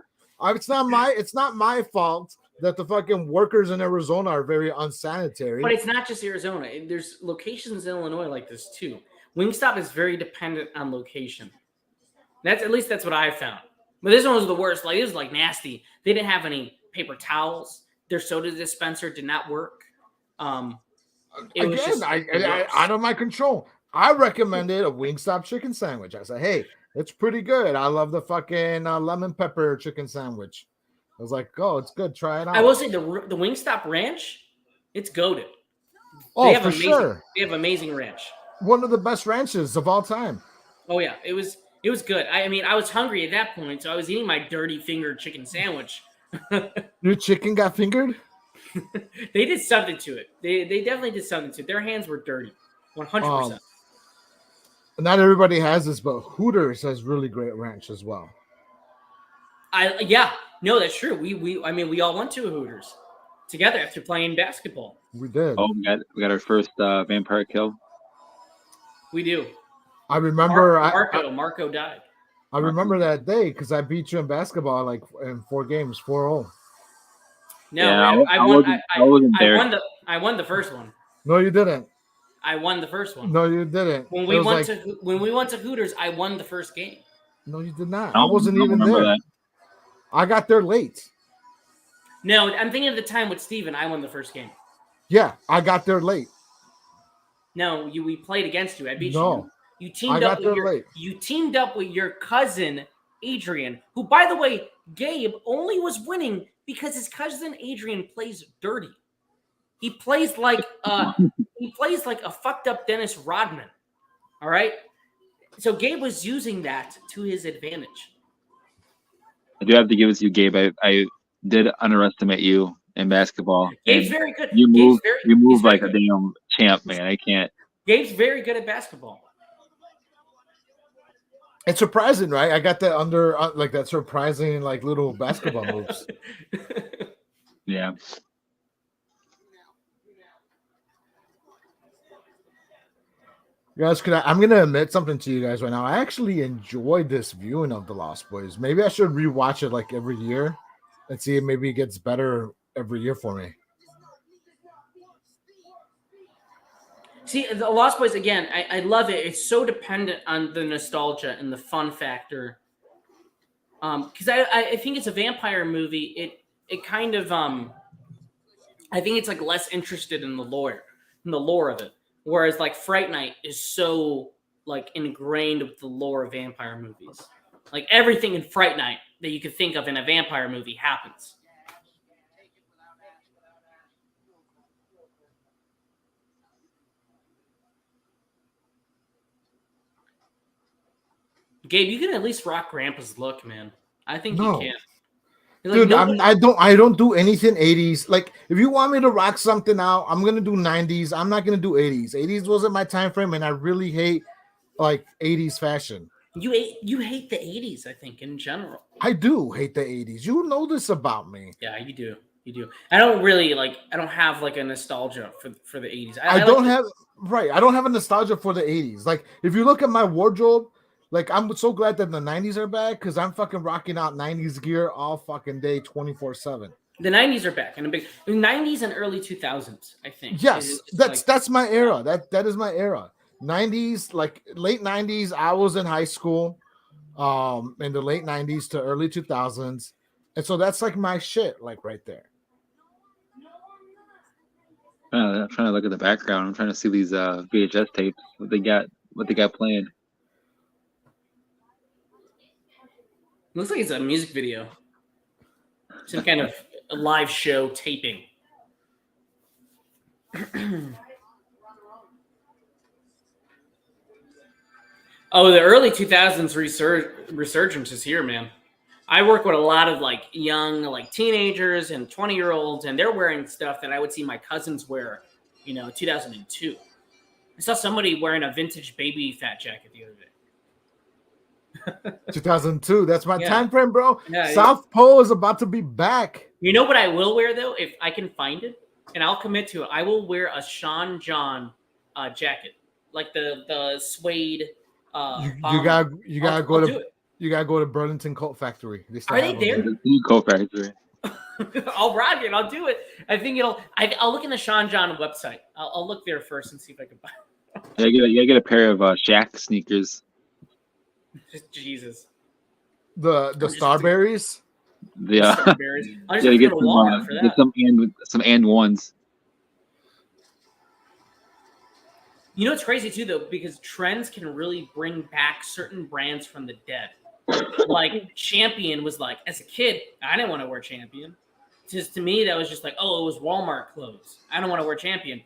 It's not my fault that the fucking workers in Arizona are very unsanitary. But it's not just Arizona. There's locations in Illinois like this too. Wingstop is very dependent on location. That's what I found. But this one was the worst. Like it was like nasty. They didn't have any paper towels. Their soda dispenser did not work. Out of my control. I recommended a Wingstop chicken sandwich. I said, hey, it's pretty good. I love the fucking lemon pepper chicken sandwich. I was like, oh, it's good. Try it out. I will say the Wingstop ranch, it's goated. Sure. They have amazing ranch. One of the best ranches of all time. Oh yeah, it was good. I mean, I was hungry at that point, so I was eating my dirty fingered chicken sandwich. Your chicken got fingered? They did something to it. They definitely did something to it. Their hands were dirty, 100%. Not everybody has this, but Hooters has really great ranch as well. No, that's true. We all went to a Hooters together after playing basketball. We did. Oh, we got our first vampire kill. We do. I remember Marco died. I remember that day because I beat you in basketball like in 4 games, 4-0. No, yeah, I wasn't there. I won the first one. No, you didn't. I won the first one. No, you didn't. When we went to Hooters, I won the first game. No, you did not. I wasn't even there. That. I got there late. No, I'm thinking of the time with Steven. I won the first game. Yeah, I got there late. No, we played against you. I beat you. You teamed up with your cousin Adrian, who, by the way, Gabe only was winning because his cousin Adrian plays dirty. He plays like a fucked up Dennis Rodman. All right, so Gabe was using that to his advantage. I do have to give it to you, Gabe. I did underestimate you in basketball. Gabe's very good. You move like a damn champ, man. I can't. Gabe's very good at basketball. It's surprising, right? I got that under like that surprising like little basketball moves. Yeah. Guys, I'm gonna admit something to you guys right now. I actually enjoyed this viewing of The Lost Boys. Maybe I should rewatch it like every year and see if maybe it gets better every year for me. See, The Lost Boys, again, I love it. It's so dependent on the nostalgia and the fun factor. Because I think it's a vampire movie. It kind of I think it's like less interested in the lore of it. Whereas like Fright Night is so like ingrained with the lore of vampire movies. Like everything in Fright Night that you could think of in a vampire movie happens. Gabe, you can at least rock Grandpa's look, man. I think you can. Like, dude, I don't do anything 80s. Like, if you want me to rock something out, I'm gonna do 90s. I'm not gonna do 80s. 80s wasn't my time frame, and I really hate like 80s fashion. You hate the 80s, I think, in general. I do hate the 80s. You know this about me. Yeah, you do. You do. I don't really I don't have like a nostalgia for the 80s. I don't have a nostalgia for the 80s. Like, if you look at my wardrobe, like, I'm so glad that the 90s are back because I'm fucking rocking out 90s gear all fucking day, 24/7. The 90s are back, and the 90s and early 2000s, I think. Yes, that's my era. That is my era. 90s, like late 90s, I was in high school, in the late 90s to early 2000s, and so that's like my shit, like right there. I'm trying to look at the background. I'm trying to see these VHS tapes. What they got playing. Looks like it's a music video. Some kind of a live show taping. Oh, the early 2000s resurgence is here, man. I work with a lot of like young, like teenagers and 20-year-olds, and they're wearing stuff that I would see my cousins wear, 2002. I saw somebody wearing a vintage baby fat jacket the other day. 2002. That's my time frame, bro. Yeah, South Pole is about to be back. You know what I will wear though, if I can find it, and I'll commit to it. I will wear a Sean John jacket, like the suede. You gotta go to Burlington Coat Factory. Are they there? Coat Factory. I'll rock it. I'll do it. I think I'll look in the Sean John website. I'll look there first and see if I can buy it. Yeah, you gotta get a pair of Shaq sneakers. Jesus. The Starberries? Yeah. Starberries. I'll just get some and ones. You know what's crazy too, though, because trends can really bring back certain brands from the dead. Like Champion was like, as a kid, I didn't want to wear Champion. Just to me, that was just like, oh, it was Walmart clothes. I don't want to wear Champion.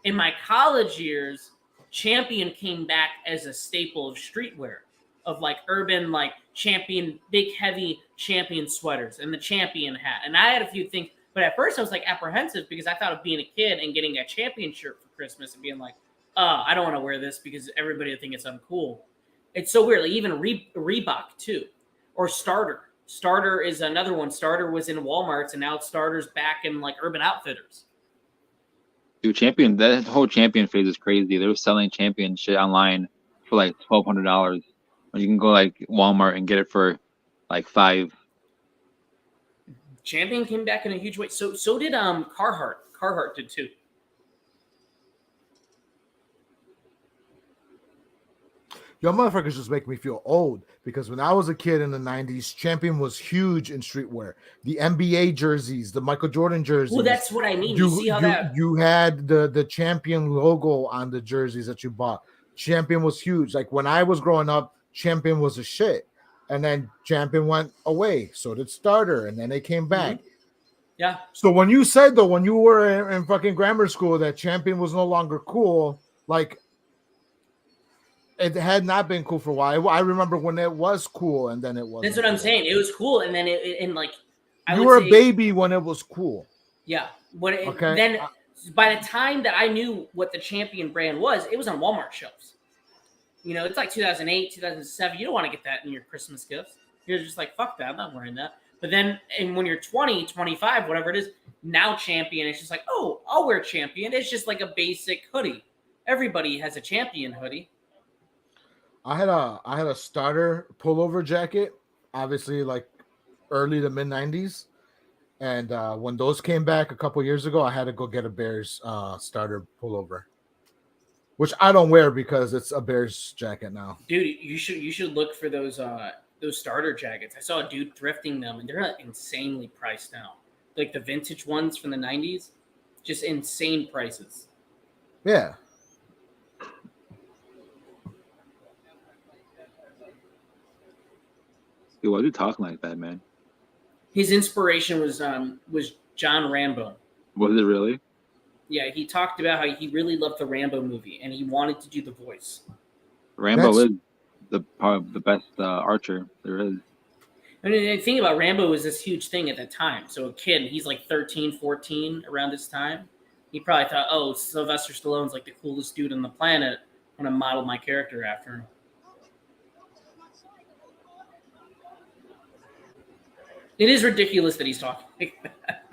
In my college years, Champion came back as a staple of streetwear, of like urban, like Champion, big, heavy Champion sweaters and the Champion hat. And I had a few things, but at first I was like apprehensive because I thought of being a kid and getting a Champion shirt for Christmas and being like, I don't want to wear this because everybody will think it's uncool. It's so weird. Like even Reebok too, or Starter. Starter is another one. Starter was in Walmart's and now Starter's back in like Urban Outfitters. Dude, Champion, that whole Champion phase is crazy. They were selling Champion shit online for like $1,200. When you can go like Walmart and get it for like $5. Champion came back in a huge way. So did Carhartt. Carhartt did too. Y'all motherfuckers just make me feel old because when I was a kid in the 90s, Champion was huge in streetwear. The NBA jerseys, the Michael Jordan jerseys. Well, that's what I mean. You see how you had the Champion logo on the jerseys that you bought. Champion was huge. Like when I was growing up, Champion was a shit. And then Champion went away. So did Starter. And then they came back. Mm-hmm. Yeah. So when you said, though, when you were in fucking grammar school that Champion was no longer cool, like, it had not been cool for a while. I remember when it was cool, and then it wasn't. That's what I'm saying. It was cool, and then you were a baby when it was cool. Yeah. Then by the time that I knew what the Champion brand was, it was on Walmart shelves. It's like 2008, 2007. You don't want to get that in your Christmas gifts. You're just like, fuck that. I'm not wearing that. But then, and when you're 20, 25, whatever it is, now Champion, it's just like, oh, I'll wear Champion. It's just like a basic hoodie. Everybody has a Champion hoodie. I had a Starter pullover jacket, obviously like early to mid 90s, and when those came back a couple years ago, I had to go get a Bears Starter pullover, which I don't wear because it's a Bears jacket now. Dude, you should look for those those starter jackets. I saw a dude thrifting them, and they're insanely priced now. Like the vintage ones from the 90s, just insane prices. Yeah. Dude, why are you talking like that, man? His inspiration was John Rambo. Was it really? Yeah, he talked about how he really loved the Rambo movie, and he wanted to do the voice. Rambo is probably the best archer there is. I mean, the thing about Rambo was this huge thing at that time. So a kid, he's like 13, 14 around this time. He probably thought, oh, Sylvester Stallone's like the coolest dude on the planet. I'm going to model my character after him. It is ridiculous that he's talking like that.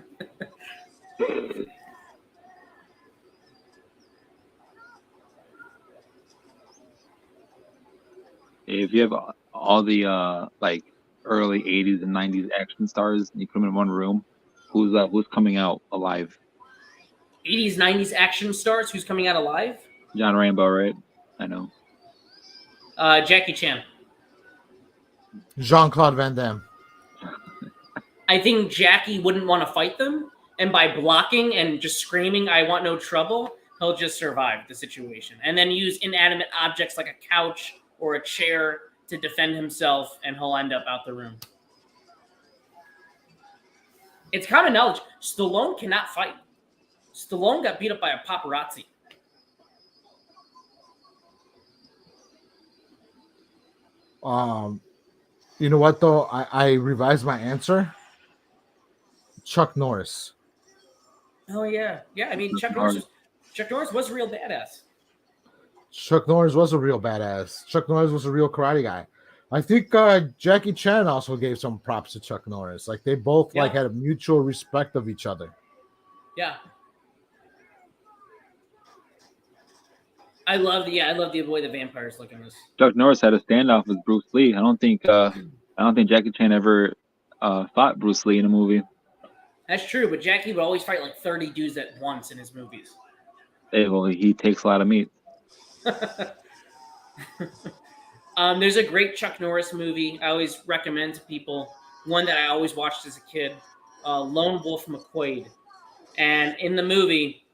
If you have all the like early 80s and 90s action stars and you put them in one room, who's coming out alive? 80s, 90s action stars, who's coming out alive? John Rambo, right? I know. Jackie Chan. Jean-Claude Van Damme. I think Jackie wouldn't want to fight them, and by blocking and just screaming, I want no trouble, he'll just survive the situation. And then use inanimate objects like a couch or a chair to defend himself, and he'll end up out the room. It's common knowledge. Stallone cannot fight. Stallone got beat up by a paparazzi. You know what, though? I revised my answer. Chuck Norris. Oh, yeah. Yeah, I mean, Chuck Norris was a real badass. Chuck Norris was a real badass. Chuck Norris was a real karate guy. I think Jackie Chan also gave some props to Chuck Norris. Like they both had a mutual respect of each other. Yeah. I love the Avoid the Vampires look in this. Chuck Norris had a standoff with Bruce Lee. I don't think Jackie Chan ever fought Bruce Lee in a movie. That's true, but Jackie would always fight like 30 dudes at once in his movies. Hey, well, he takes a lot of meat. There's a great Chuck Norris movie I always recommend to people. One that I always watched as a kid, Lone Wolf McQuade. And in the movie,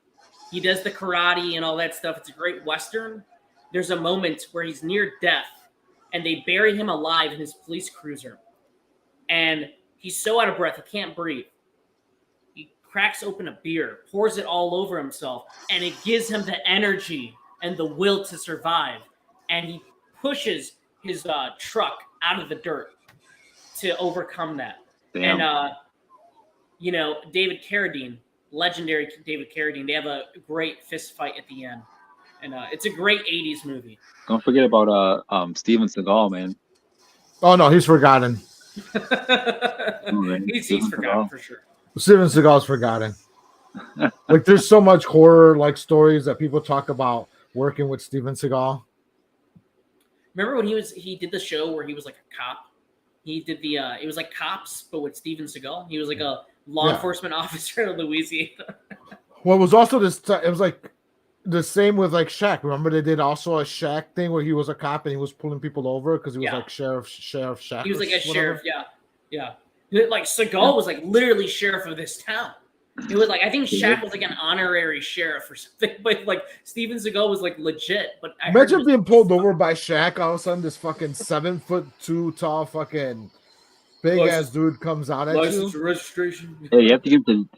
he does the karate and all that stuff. It's a great Western. There's a moment where he's near death, and they bury him alive in his police cruiser. And he's so out of breath, he can't breathe. He cracks open a beer, pours it all over himself, and it gives him the energy and the will to survive. And he pushes his truck out of the dirt to overcome that. Damn. And, David Carradine, legendary David Carradine, they have a great fist fight at the end. And it's a great 80s movie. Don't forget about Steven Seagal, man. Oh, no, he's forgotten. He's forgotten for sure. Steven Seagal's forgotten. Like, there's so much horror like stories that people talk about working with Steven Seagal. Remember when he did the show where he was like a cop? He did it was like Cops, but with Steven Seagal. He was like a law enforcement officer in Louisiana. Well, it was also it was like the same with like Shaq. Remember they did also a Shaq thing where he was a cop and he was pulling people over because he was like Sheriff Shaq. He was like a sheriff, yeah. Like Seagal was like literally sheriff of this town. It was like I think Shaq was like an honorary sheriff or something, but like Steven Seagal was like legit. But imagine being pulled over by Shaq. All of a sudden, this fucking 7'2" tall fucking big ass dude comes out at license you. Registration. Yeah, you have to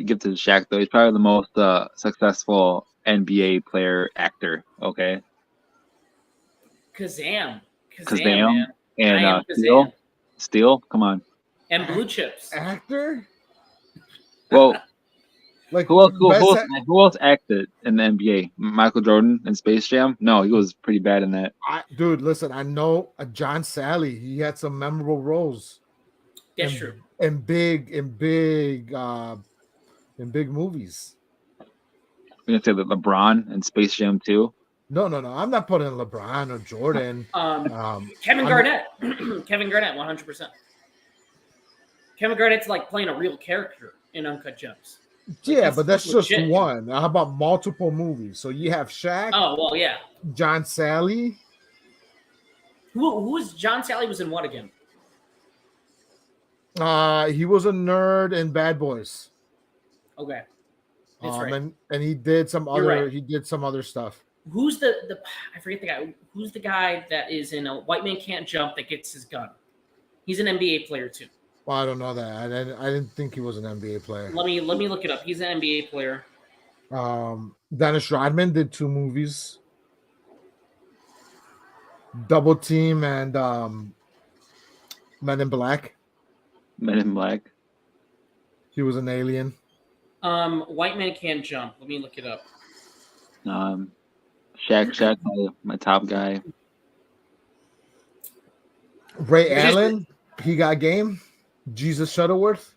give to Shaq though. He's probably the most successful NBA player actor. Okay. Kazam, man. And Steel. Come on. And Blue Chips. Actor. Well, like who else acted in the NBA? Michael Jordan in Space Jam? No, he was pretty bad in that. Dude, listen, I know John Sally. He had some memorable roles. That's true. In big movies. We're gonna say that LeBron in Space Jam 2. No. I'm not putting LeBron or Jordan. Kevin Garnett. Kevin Garnett, 100%. Kevin Garnett's like playing a real character in Uncut Gems. Yeah, but that's just one. How about multiple movies? So you have Shaq. Oh, well, yeah. John Sally. Who was John Sally was in what again? He was a nerd in Bad Boys. Okay. That's right. And he did some other stuff. Who's the I forget the guy. Who's the guy that is in a White Man Can't Jump that gets his gun? He's an NBA player too. Well, I don't know that. I didn't think he was an NBA player. Let me look it up. He's an NBA player. Dennis Rodman did 2 movies. Double Team and Men in Black. Men in Black. He was an alien. White Man Can't Jump. Let me look it up. Shaq, my top guy. Ray Allen, he got game. Jesus Shuttleworth.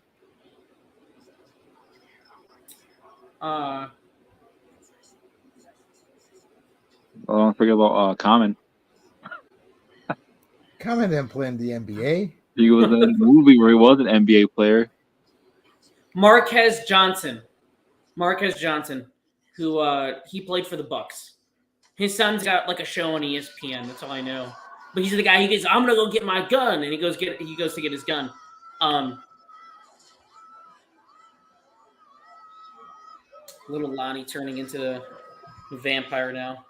Oh, don't forget about Common. Common didn't play in the NBA. He was in a movie where he was an NBA player. Marquez Johnson, who he played for the Bucks. His son's got like a show on ESPN. That's all I know. But he's the guy who goes, "I'm gonna go get my gun," and he goes to get his gun. Little Lonnie turning into a vampire now.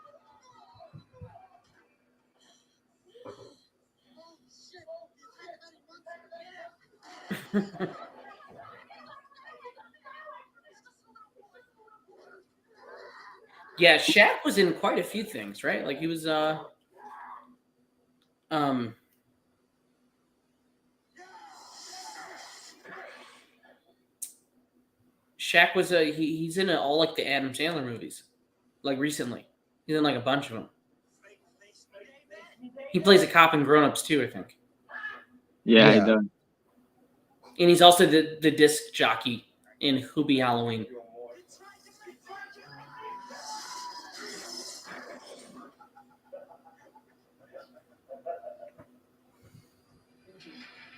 Yeah, Shaq was in quite a few things, right? Like he was Shaq was he's in all like the Adam Sandler movies, like recently. He's in like a bunch of them. He plays a cop in Grown Ups too, I think. Yeah, he does. And he's also the disc jockey in Hubie Halloween.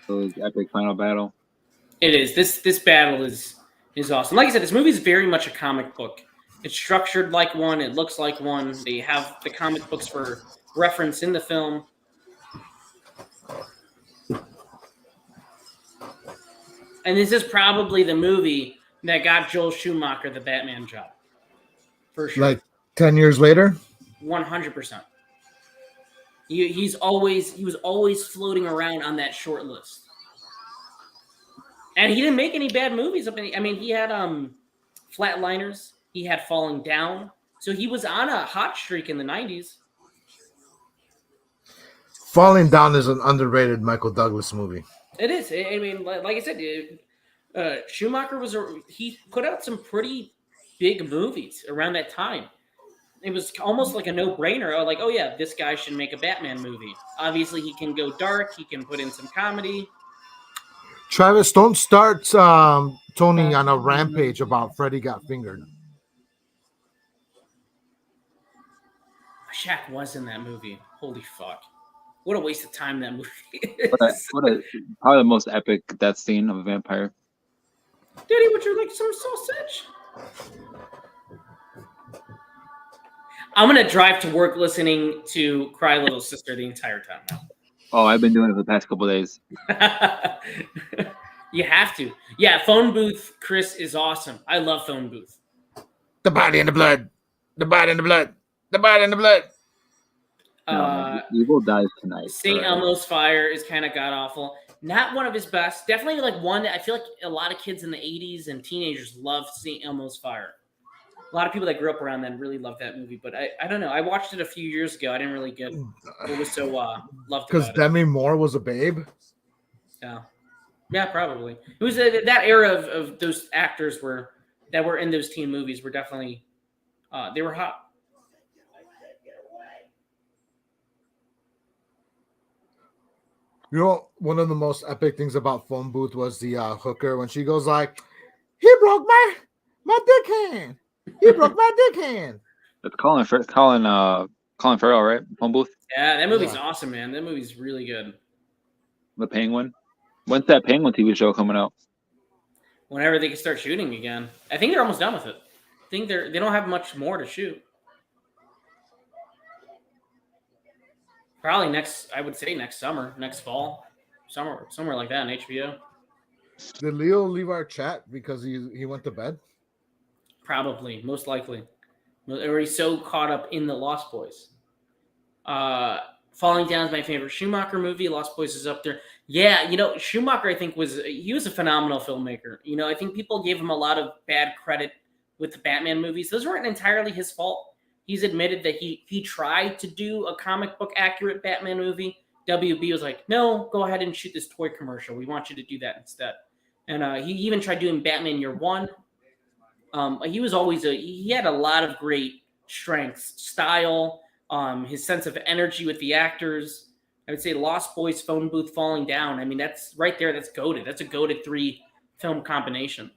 So it's epic final battle. It is. This battle is awesome. Like I said, this movie is very much a comic book. It's structured like one. It looks like one. They have the comic books for reference in the film. And this is probably the movie that got Joel Schumacher the Batman job. For sure. Like 10 years later? 100%. He was always floating around on that short list. And he didn't make any bad movies. I mean, he had Flatliners. He had Falling Down. So he was on a hot streak in the 90s. Falling Down is an underrated Michael Douglas movie. It is. I mean, like I said, Schumacher he put out some pretty big movies around that time. It was almost like a no-brainer. Like, oh yeah, this guy should make a Batman movie. Obviously, he can go dark. He can put in some comedy. Travis, don't start Tony on a rampage about Freddy got fingered. Shaq was in that movie. Holy fuck. What a waste of time that movie is. Probably the most epic death scene of a vampire. Daddy, would you like some sausage? I'm going to drive to work listening to Cry Little Sister the entire time now. Oh, I've been doing it for the past couple of days. You have to. Yeah, Phone Booth Chris is awesome. I love Phone Booth. The body and the blood. The body and the blood. The body and the blood. Evil dies tonight. St. Elmo's Fire is kind of god-awful. Not one of his best. Definitely like one that I feel like a lot of kids in the 80s and teenagers loved St. Elmo's Fire. A lot of people that grew up around then really loved that movie, but I don't know. I watched it a few years ago. I didn't really get what was so loved about it. Because Demi Moore was a babe? Yeah, probably. It was that era of those actors that were in those teen movies were definitely they were hot. You know, one of the most epic things about Phone Booth was the hooker when she goes like, "He broke my dick hand. He broke my dick hand." It's Colin Farrell, right? Phone Booth. Yeah, that movie's awesome, man. That movie's really good. The Penguin. When's that Penguin TV show coming out? Whenever they can start shooting again. I think they're almost done with it. I think they don't have much more to shoot. Probably next summer, next fall, somewhere like that on HBO. Did Leo leave our chat because he went to bed? Probably, most likely. Or he's so caught up in the Lost Boys. Falling Down is my favorite Schumacher movie. Lost Boys is up there. Yeah, Schumacher, I think, was a phenomenal filmmaker. I think people gave him a lot of bad credit with the Batman movies. Those weren't entirely his fault. He's admitted that he tried to do a comic book accurate Batman movie. WB was like, no, go ahead and shoot this toy commercial. We want you to do that instead. And he even tried doing Batman Year One. He had a lot of great strengths, style, his sense of energy with the actors. I would say Lost Boys, Phone Booth, Falling Down. I mean, that's right there. That's goated. That's a goated 3 film combination.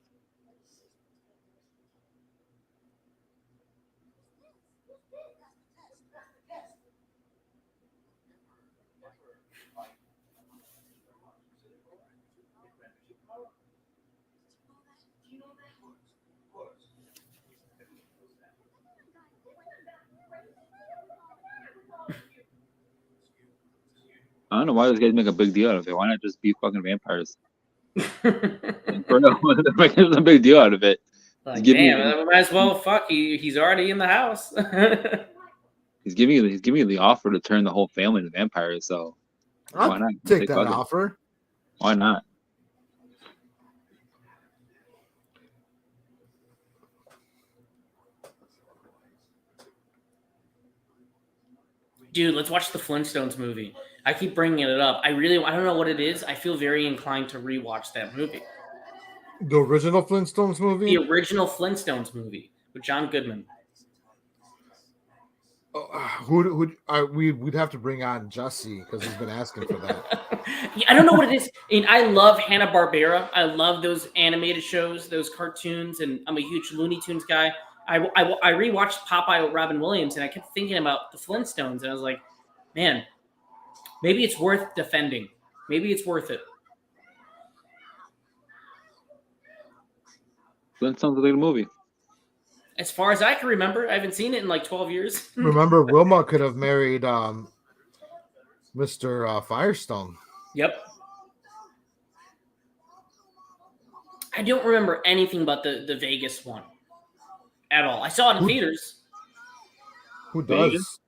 I don't know why those guys make a big deal out of it. Why not just be fucking vampires? Making a big deal out of it. Like, damn, might as well fuck. He's already in the house. he's giving you the offer to turn the whole family into vampires. So why not take that offer? Why not? Dude, let's watch the Flintstones movie. I keep bringing it up. I don't know what it is. I feel very inclined to rewatch that movie. The original Flintstones movie? The original Flintstones movie with John Goodman. We'd have to bring on Jesse because he's been asking for that. Yeah, I don't know what it is. And I love Hanna-Barbera. I love those animated shows, those cartoons, and I'm a huge Looney Tunes guy. I rewatched Popeye with Robin Williams, and I kept thinking about the Flintstones, and I was like, man, maybe it's worth defending. Maybe it's worth it. Flintstones is a good movie. As far as I can remember, I haven't seen it in like 12 years. Remember, Wilma could have married Mr. Firestone. Yep. I don't remember anything about the Vegas one at all. I saw it in theaters. Who does? Vegas?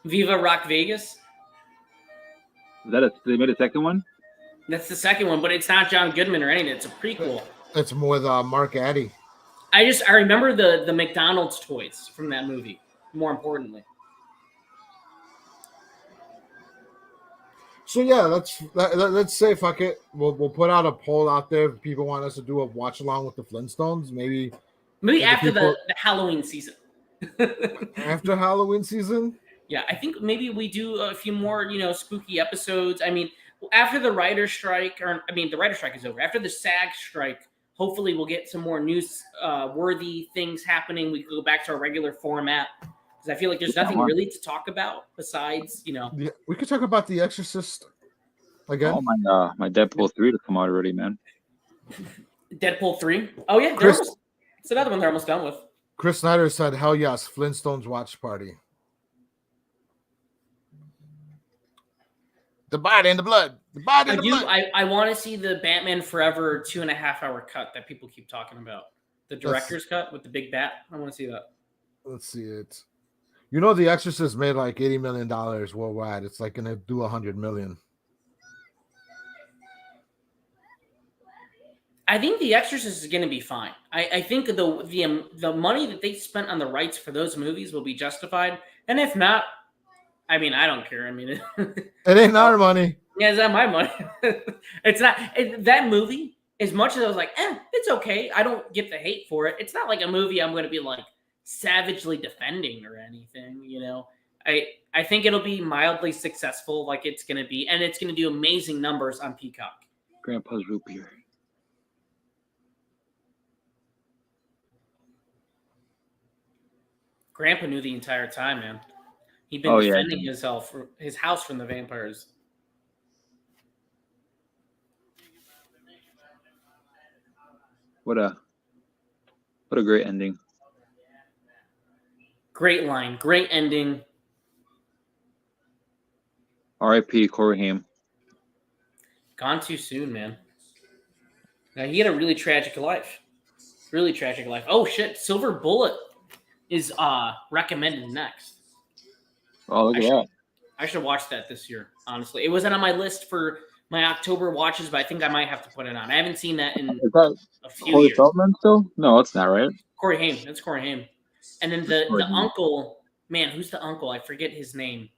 Viva Rock Vegas. They made a second one? That's the second one, but it's not John Goodman or anything. It's a prequel. It's with Mark Addy. I remember the McDonald's toys from that movie, more importantly. So yeah, let's say fuck it. We'll put out a poll out there if people want us to do a watch along with the Flintstones. Maybe after the Halloween season. After Halloween season? Yeah, I think maybe we do a few more, spooky episodes. I mean, after the writer's strike, the writer's strike is over. After the SAG strike, hopefully we'll get some more news-worthy things happening. We can go back to our regular format because I feel like there's nothing really to talk about besides, Yeah, we could talk about The Exorcist again. Oh, my Deadpool 3 to come out already, man. Deadpool 3? Oh, yeah. It's another one they're almost done with. Chris Snyder said, hell yes, Flintstones watch party. The body and the blood. The body and the blood. I want to see the Batman Forever 2.5-hour cut that people keep talking about. The director's cut with the big bat. I want to see that. Let's see it. The Exorcist made like $80 million worldwide. It's like going to do $100 million. I think The Exorcist is going to be fine. I think the money that they spent on the rights for those movies will be justified. And if not, I don't care. It ain't our money. Yeah, it's not my money. It's not that movie. As much as I was like, it's okay. I don't get the hate for it. It's not like a movie I'm going to be like savagely defending or anything. I think it'll be mildly successful, like it's going to be, and it's going to do amazing numbers on Peacock. Grandpa's root beer. Grandpa knew the entire time, man. He'd been defending his house from the vampires. What a great ending. Great line. Great ending. R.I.P. Corey Haim. Gone too soon, man. He had a really tragic life. Really tragic life. Oh shit! Silver Bullet is recommended next. Oh, look at that. I should watch that this year. Honestly, it wasn't on my list for my October watches, but I think I might have to put it on. I haven't seen that in a few Corey years. Feldman still? No, it's not right. Corey Haim. That's Corey Haim. And then the uncle, man, who's the uncle? I forget his name.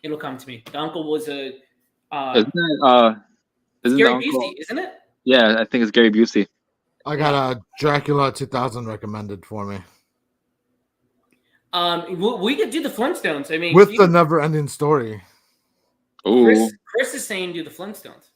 It'll come to me. The uncle was a. Isn't Gary Busey, isn't it? Yeah, I think it's Gary Busey. I got a Dracula 2000 recommended for me. We could do the Flintstones. I mean, with the never-ending story. Chris is saying do the Flintstones.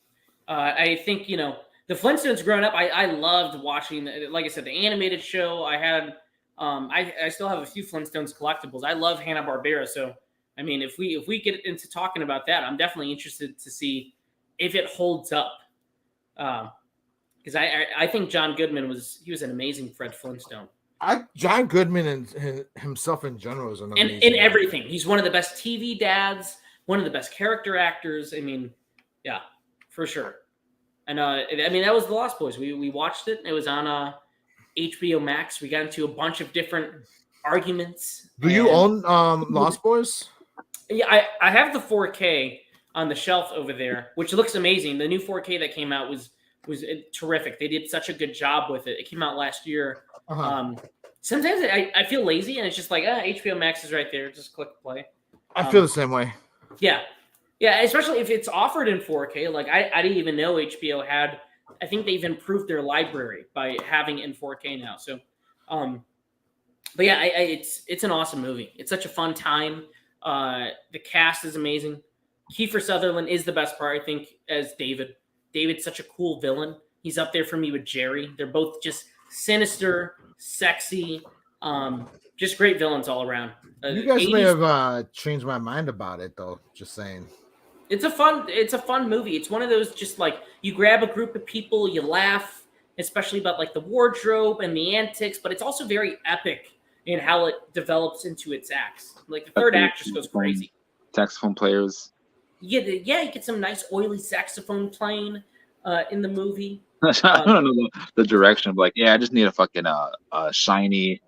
I think the Flintstones. Growing up, I loved watching. Like I said, the animated show. I had. I still have a few Flintstones collectibles. I love Hanna-Barbera, so I mean, if we get into talking about that, I'm definitely interested to see if it holds up. Because I think John Goodman was an amazing Fred Flintstone. John Goodman and himself in general is an amazing in everything. He's one of the best TV dads, one of the best character actors. I mean, yeah, for sure. And I mean, that was The Lost Boys. We watched it. It was on HBO Max. We got into a bunch of different arguments. Do you own Lost Boys? Yeah, I have the 4K on the shelf over there, which looks amazing. The new 4K that came out was terrific. They did such a good job with it. It came out last year. Sometimes I feel lazy, and it's just like HBO Max is right there. Just click play. I feel the same way. Yeah, especially if it's offered in 4K. Like I didn't even know HBO had. I think they've improved their library by having it in 4K now. So, but yeah, it's an awesome movie. It's such a fun time. The cast is amazing. Kiefer Sutherland is the best part, I think, as David. David's such a cool villain. He's up there for me with Jerry. They're both just sinister, sexy, just great villains all around. You guys may have changed my mind about it, though. Just saying. It's a fun movie. It's one of those just like you grab a group of people, you laugh, especially about like the wardrobe and the antics, but it's also very epic in how it develops into its acts. Like the third act just goes crazy. Saxophone players. You get some nice oily saxophone playing in the movie. I don't know the direction, but like, I just need a fucking shiny,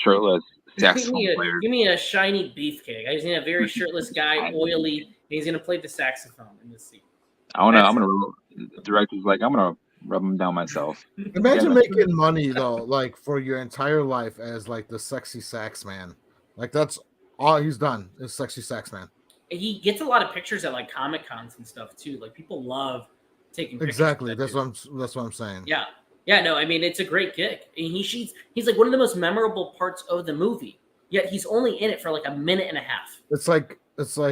shirtless saxophone player. Give me a shiny beefcake. I just need a very shirtless guy, oily, and he's gonna play the saxophone in the scene. The director's like, I'm gonna rub him down myself. Imagine making money though, like for your entire life as like the sexy sax man. Like that's all he's done is sexy sax man. He gets a lot of pictures at like Comic Cons and stuff too. Like people love taking pictures. Exactly. That's what I'm saying. Yeah. No. I mean, it's a great gig. He's like one of the most memorable parts of the movie. Yet he's only in it for like a minute and a half. It's like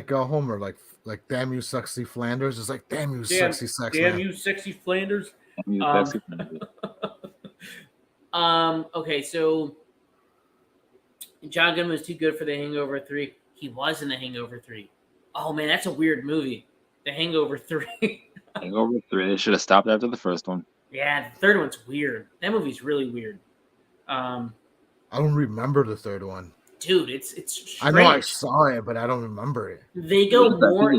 Homer, like damn you, sexy Flanders. It's like damn you, sexy sax man. Damn you, sexy Flanders. Okay, so John Goodman was too good for The Hangover 3. He was in The Hangover 3. Oh man, that's a weird movie. The Hangover 3. Hangover 3. They should have stopped after the first one. Yeah, the third one's weird. That movie's really weird. I don't remember the third one. Dude, it's strange. I know I saw it, but I don't remember it. They go more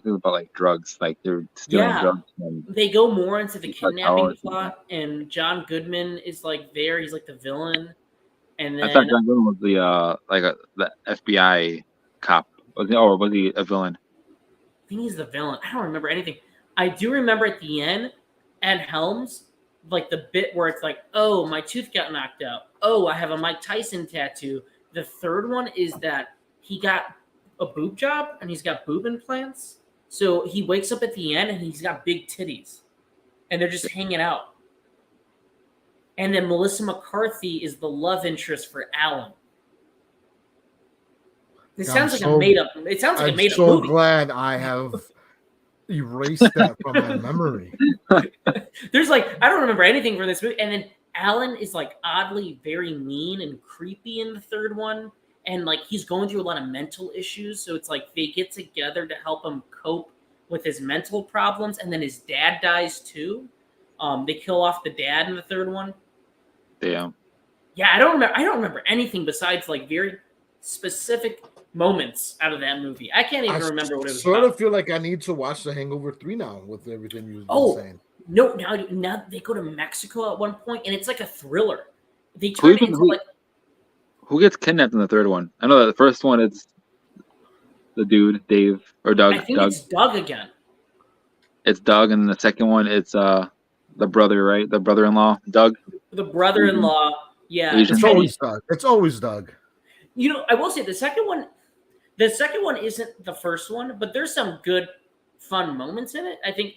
about like drugs, like they're stealing drugs. They go more into the kidnapping plot, and John Goodman is like there. He's like the villain, and then I thought John Goodman was the FBI cop. Was he a villain? I think he's the villain. I don't remember anything. I do remember at the end, Ed Helms, like the bit where it's like, oh, my tooth got knocked out. Oh, I have a Mike Tyson tattoo. The third one is that he got a boob job and he's got boob implants. So he wakes up at the end and he's got big titties. And they're just hanging out. And then Melissa McCarthy is the love interest for Alan. It sounds like a made-up. It sounds like a made-up movie. I'm so glad I have erased that from my memory. There's like I don't remember anything from this movie, and then Alan is like oddly very mean and creepy in the third one, and like he's going through a lot of mental issues. So it's like they get together to help him cope with his mental problems, and then his dad dies too. They kill off the dad in the third one. Yeah. Yeah, I don't remember anything besides like very specific moments out of that movie. I can't even remember what it was about. I sort of feel like I need to watch The Hangover 3 now with everything you've been saying. No, now they go to Mexico at one point, and it's like a thriller. They turn it into like. Who gets kidnapped in the third one? I know that the first one it's the dude, Dave or Doug. I think it's Doug again. It's Doug, and the second one it's the brother, right? The brother-in-law, Doug. The brother-in-law, yeah. It's always Doug. It's always Doug. You know, I will say the second one isn't the first one, but there's some good, fun moments in it. I think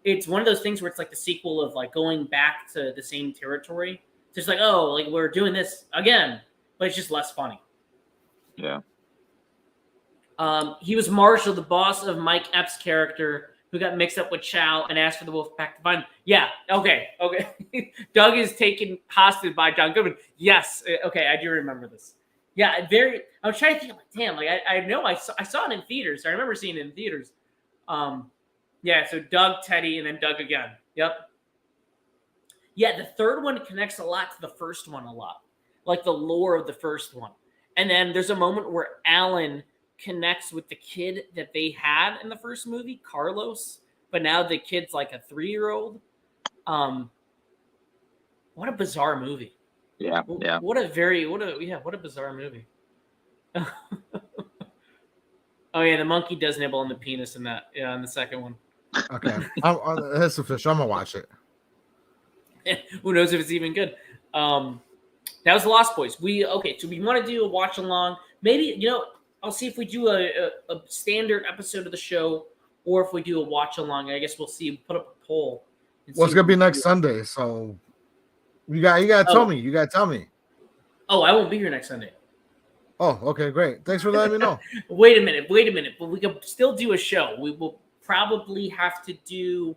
it's one of those things where it's like the sequel of like going back to the same territory. Just like, oh, like we're doing this again, but it's just less funny. Yeah. He was Marshall, the boss of Mike Epps' character, who got mixed up with Chow and asked for the wolf pack to find him. Yeah, okay. Doug is taken hostage by John Goodman. Yes, okay, I do remember this. Yeah, I was trying to think, like, damn, like I know I saw it in theaters. I remember seeing it in theaters. Yeah, so Doug, Teddy, and then Doug again. Yep. Yeah, the third one connects a lot to the first one a lot, like the lore of the first one. And then there's a moment where Alan connects with the kid that they had in the first movie, Carlos, but now the kid's like a 3-year-old. What a bizarre movie. Yeah. What a bizarre movie. Oh yeah, the monkey does nibble on the penis in that. Yeah, in the second one. Okay, that's official. I'm gonna watch it. Who knows if it's even good? That was the Lost Boys. So we want to do a watch along. Maybe I'll see if we do a standard episode of the show, or if we do a watch along. I guess we'll see. Put up a poll. Well, it's gonna be next Sunday, so you gotta tell me. You gotta tell me. Oh, I won't be here next Sunday. Oh, okay, great. Thanks for letting me know. Wait a minute. But we can still do a show. We will probably have to do.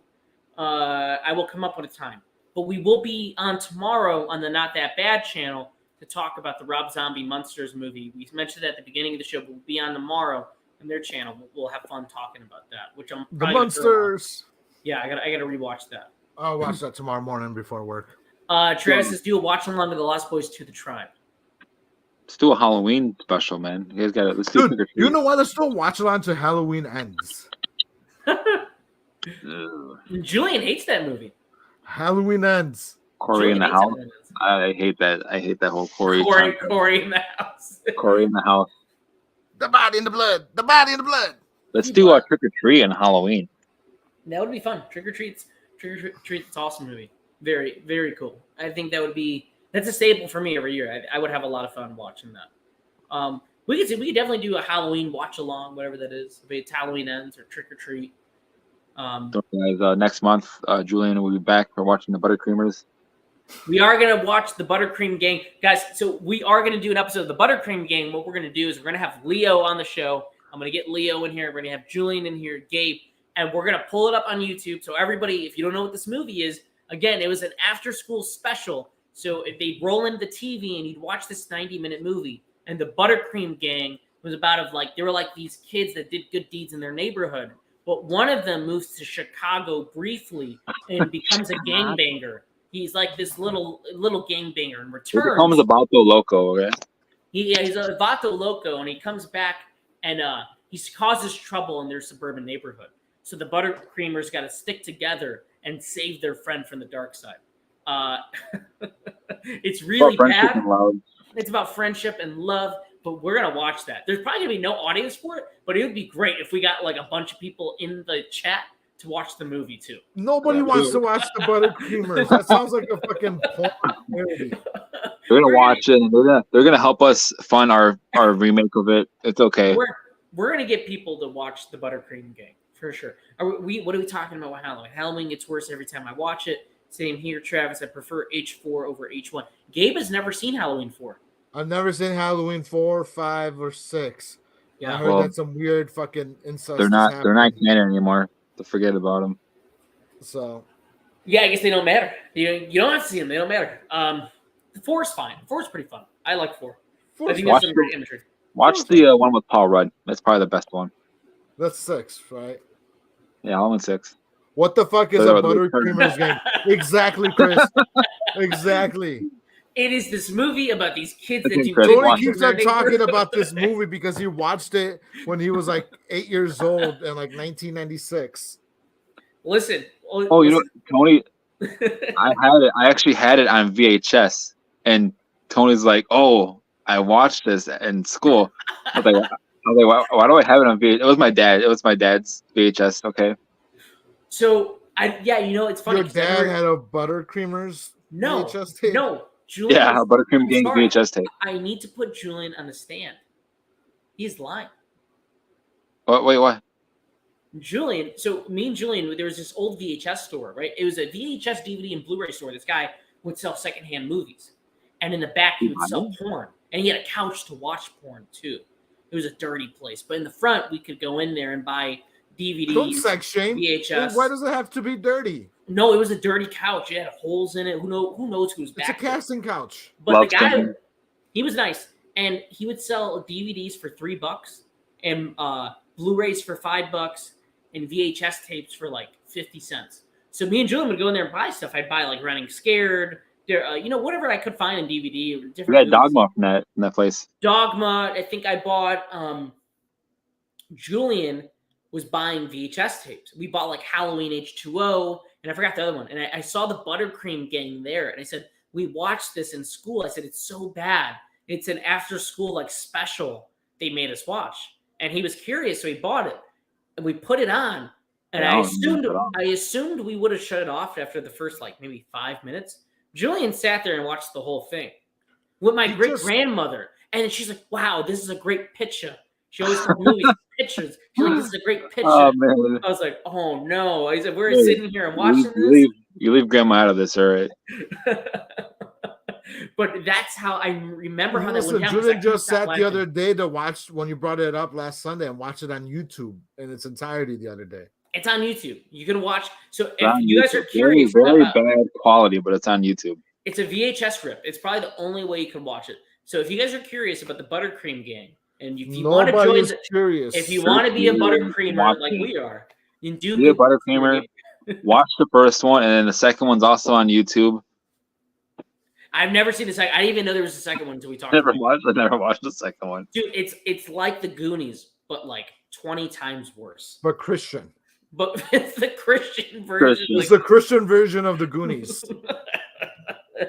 I will come up with a time. But we will be on tomorrow on the Not That Bad channel to talk about the Rob Zombie Monsters movie. We mentioned that at the beginning of the show, but we'll be on tomorrow on their channel. We'll have fun talking about that, which I'm the Monsters. Yeah, I gotta rewatch that. I'll watch that tomorrow morning before work. Travis, let's do a watch along with the Lost Boys to the Tribe. Let's do a Halloween special, man. You guys got it. Let's do Dude, you know what? Let's still watch along to Halloween Ends. Julian hates that movie. Halloween Ends. Corey in the house. I hate that. I hate that whole Corey in the house. Corey in the house. The body in the blood. The body in the blood. Let's do a Trick or Treat on Halloween. That would be fun. Trick or Treat's awesome movie. Very, very cool. I think that's a staple for me every year. I would have a lot of fun watching that. We could definitely do a Halloween watch along, whatever that is. If it's Halloween Ends or Trick or Treat. So guys, next month, Julian will be back for watching the Buttercreamers. We are going to watch the Buttercream Gang. Guys, so we are going to do an episode of the Buttercream Gang. What we're going to do is we're going to have Leo on the show. I'm going to get Leo in here. We're going to have Julian in here, Gabe, and we're going to pull it up on YouTube. So everybody, if you don't know what this movie is, again, it was an after-school special. So if they'd roll into the TV and you'd watch this 90-minute movie, and the Buttercream Gang was they were like these kids that did good deeds in their neighborhood. But one of them moves to Chicago briefly and becomes a gangbanger. He's like this little gangbanger and returns. He becomes a Vato Loco, okay? He's a Vato Loco, and he comes back and he causes trouble in their suburban neighborhood. So the Buttercreamers got to stick together and save their friend from the dark side. It's really bad. It's about friendship and love. But we're going to watch that. There's probably going to be no audience for it, but it would be great if we got like a bunch of people in the chat to watch the movie too. Nobody wants to watch the Buttercreamers. That sounds like a fucking porn movie. They're going to watch it, and they're going to help us fund our remake of it. It's okay. We're going to get people to watch the Buttercream Gang for sure. What are we talking about with Halloween? Halloween gets worse every time I watch it. Same here, Travis. I prefer H4 over H1. Gabe has never seen Halloween 4. I've never seen Halloween 4, 5, or 6. Yeah, I heard that's some weird fucking incest. They're not canon anymore. So forget about them. So, yeah, I guess they don't matter. You don't have to see them. They don't matter. The 4 is fine. 4 is pretty fun. I like 4. I think that's some great imagery. Watch the one with Paul Rudd. That's probably the best one. That's 6, right? Yeah, Halloween 6. What the fuck is a Buttercreamers game? Exactly, Chris. Exactly. It is this movie about these kids that do. Tony keeps on talking about this movie because he watched it when he was like 8 years old in like 1996. Listen. Oh, you know, Tony, I actually had it on VHS, and Tony's like, "Oh, I watched this in school." I was like, why do I have it on VHS? It was my dad. It was my dad's VHS. Okay. So it's funny. Your dad had a Buttercreamers VHS tape? No. Julian, yeah, a Buttercream Gang VHS tape. I need to put Julian on the stand. He's lying. What? Wait, what? Julian, so me and Julian, there was this old VHS store, right? It was a VHS, DVD, and Blu-ray store. This guy would sell secondhand movies. And in the back, he would sell porn. And he had a couch to watch porn, too. It was a dirty place. But in the front, we could go in there and buy DVDs, Don't sex shame. VHS. Why does it have to be dirty? No, it was a dirty couch. It had holes in it. Who knows who's back there? It's a casting couch. But the guy, he was nice. And he would sell DVDs for $3 and Blu-rays for $5 and VHS tapes for like 50 cents. So me and Julian would go in there and buy stuff. I'd buy like Running Scared, whatever I could find in DVD. You got Dogma from that place. Dogma. I think I bought. Julian was buying VHS tapes. We bought like Halloween H2O, and I forgot the other one. And I saw the Buttercream Gang there, and I said, "We watched this in school." I said, "It's so bad. It's an after-school like special they made us watch." And he was curious, so he bought it. And we put it on, and I assumed we would have shut it off after the first like maybe 5 minutes. Julian sat there and watched the whole thing with my great grandmother, and she's like, "Wow, this is a great picture." She always told movies pictures. She's like, "This is a great picture." Oh, man. I was like, "Oh no!" I said, "We're sitting here and watching this." You leave Grandma out of this, all right? But that's how I remember how that went down. Julian just sat the other day to watch when you brought it up last Sunday and watch it on YouTube in its entirety the other day. It's on YouTube. You can watch. So if you guys are curious, very bad quality, but it's on YouTube. It's a VHS rip. It's probably the only way you can watch it. So if you guys are curious about the Buttercream Gang, and if you want to join, if you want to be a Buttercreamer like we are, you do be a Buttercreamer. Watch the first one, and then the second one's also on YouTube. I've never seen the second. I didn't even know there was a second one until we talked. I never watched the second one. Dude, it's like the Goonies, but like 20 times worse. But Christian. But it's the Christian version. It's the Christian version of the Goonies.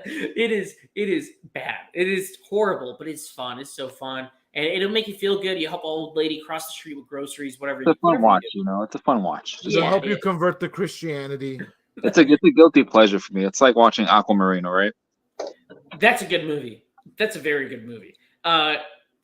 It is bad. It is horrible, but it's fun. It's so fun. And it'll make you feel good. You help an old lady cross the street with groceries, whatever. It's a fun watch, It's a fun watch. It'll help you convert to Christianity. It's a guilty pleasure for me. It's like watching Aquamarine, all right? That's a good movie. That's a very good movie.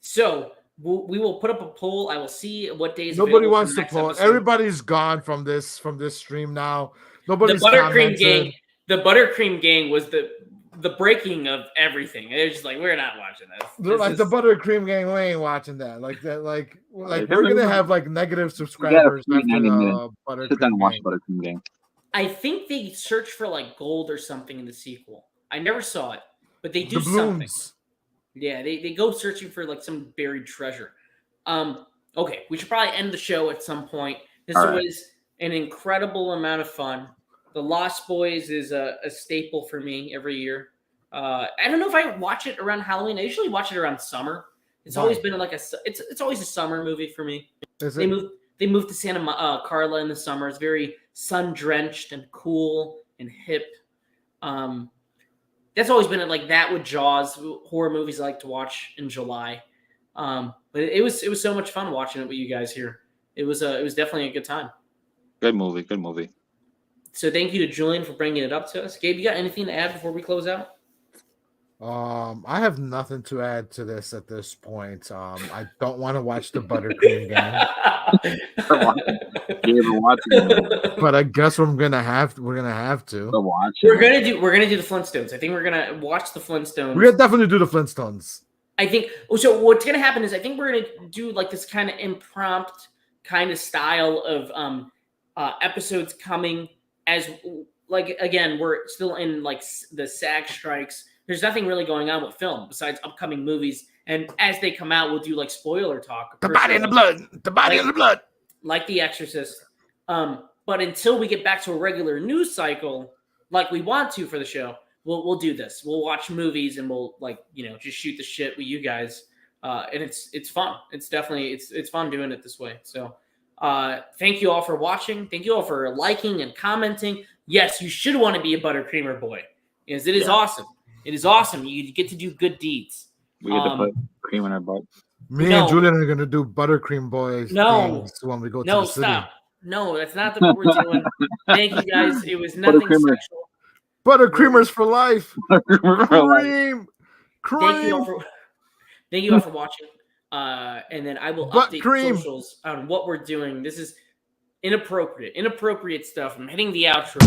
So we will put up a poll. I will see what days. Nobody wants to poll. Everybody's gone from this stream now. Nobody's the Buttercream Gang. The Buttercream Gang was the breaking of everything. It was just like, we're not watching this. The Buttercream Gang, we ain't watching that. Like we're gonna have like negative subscribers after the Buttercream Gang. I think they search for like gold or something in the sequel. I never saw it, but they do something. Yeah, they go searching for like some buried treasure. Okay, we should probably end the show at some point. This was an incredible amount of fun. The Lost Boys is a staple for me every year. I don't know if I watch it around Halloween. I usually watch it around summer. It's always been like it's always a summer movie for me. They moved to Santa Carla in the summer. It's very sun drenched and cool and hip. That's always been like that with Jaws, horror movies I like to watch in July. But it was so much fun watching it with you guys here. It was definitely a good time. Good movie. So thank you to Julian for bringing it up to us. Gabe, you got anything to add before we close out? I have nothing to add to this at this point. I don't want to watch the Buttercream Gang. But I guess we're gonna have to. We're gonna do the Flintstones. I think we're gonna watch the Flintstones. We're gonna definitely do the Flintstones. I think so. What's gonna happen is I think we're gonna do like this kind of impromptu kind of style of episodes coming as like again we're still in like the SAG strikes. There's nothing really going on with film besides upcoming movies, and as they come out, we'll do like spoiler talk. The body and the blood, like The Exorcist. But until we get back to a regular news cycle, like we want to for the show, we'll do this. We'll watch movies and we'll just shoot the shit with you guys. And it's fun. It's definitely it's fun doing it this way. So Thank you all for watching. Thank you all for liking and commenting. Yes, you should want to be a buttercreamer boy, because it is awesome. It is awesome. You get to do good deeds. We get to put cream in our butt. Me and Julian are gonna do buttercream boys things when we go to the city. No, that's not what we're doing. Thank you guys. It was nothing sexual. Buttercreamers for life. Cream. Thank you all for watching. And then I will update socials on what we're doing. This is inappropriate stuff. I'm hitting the outro.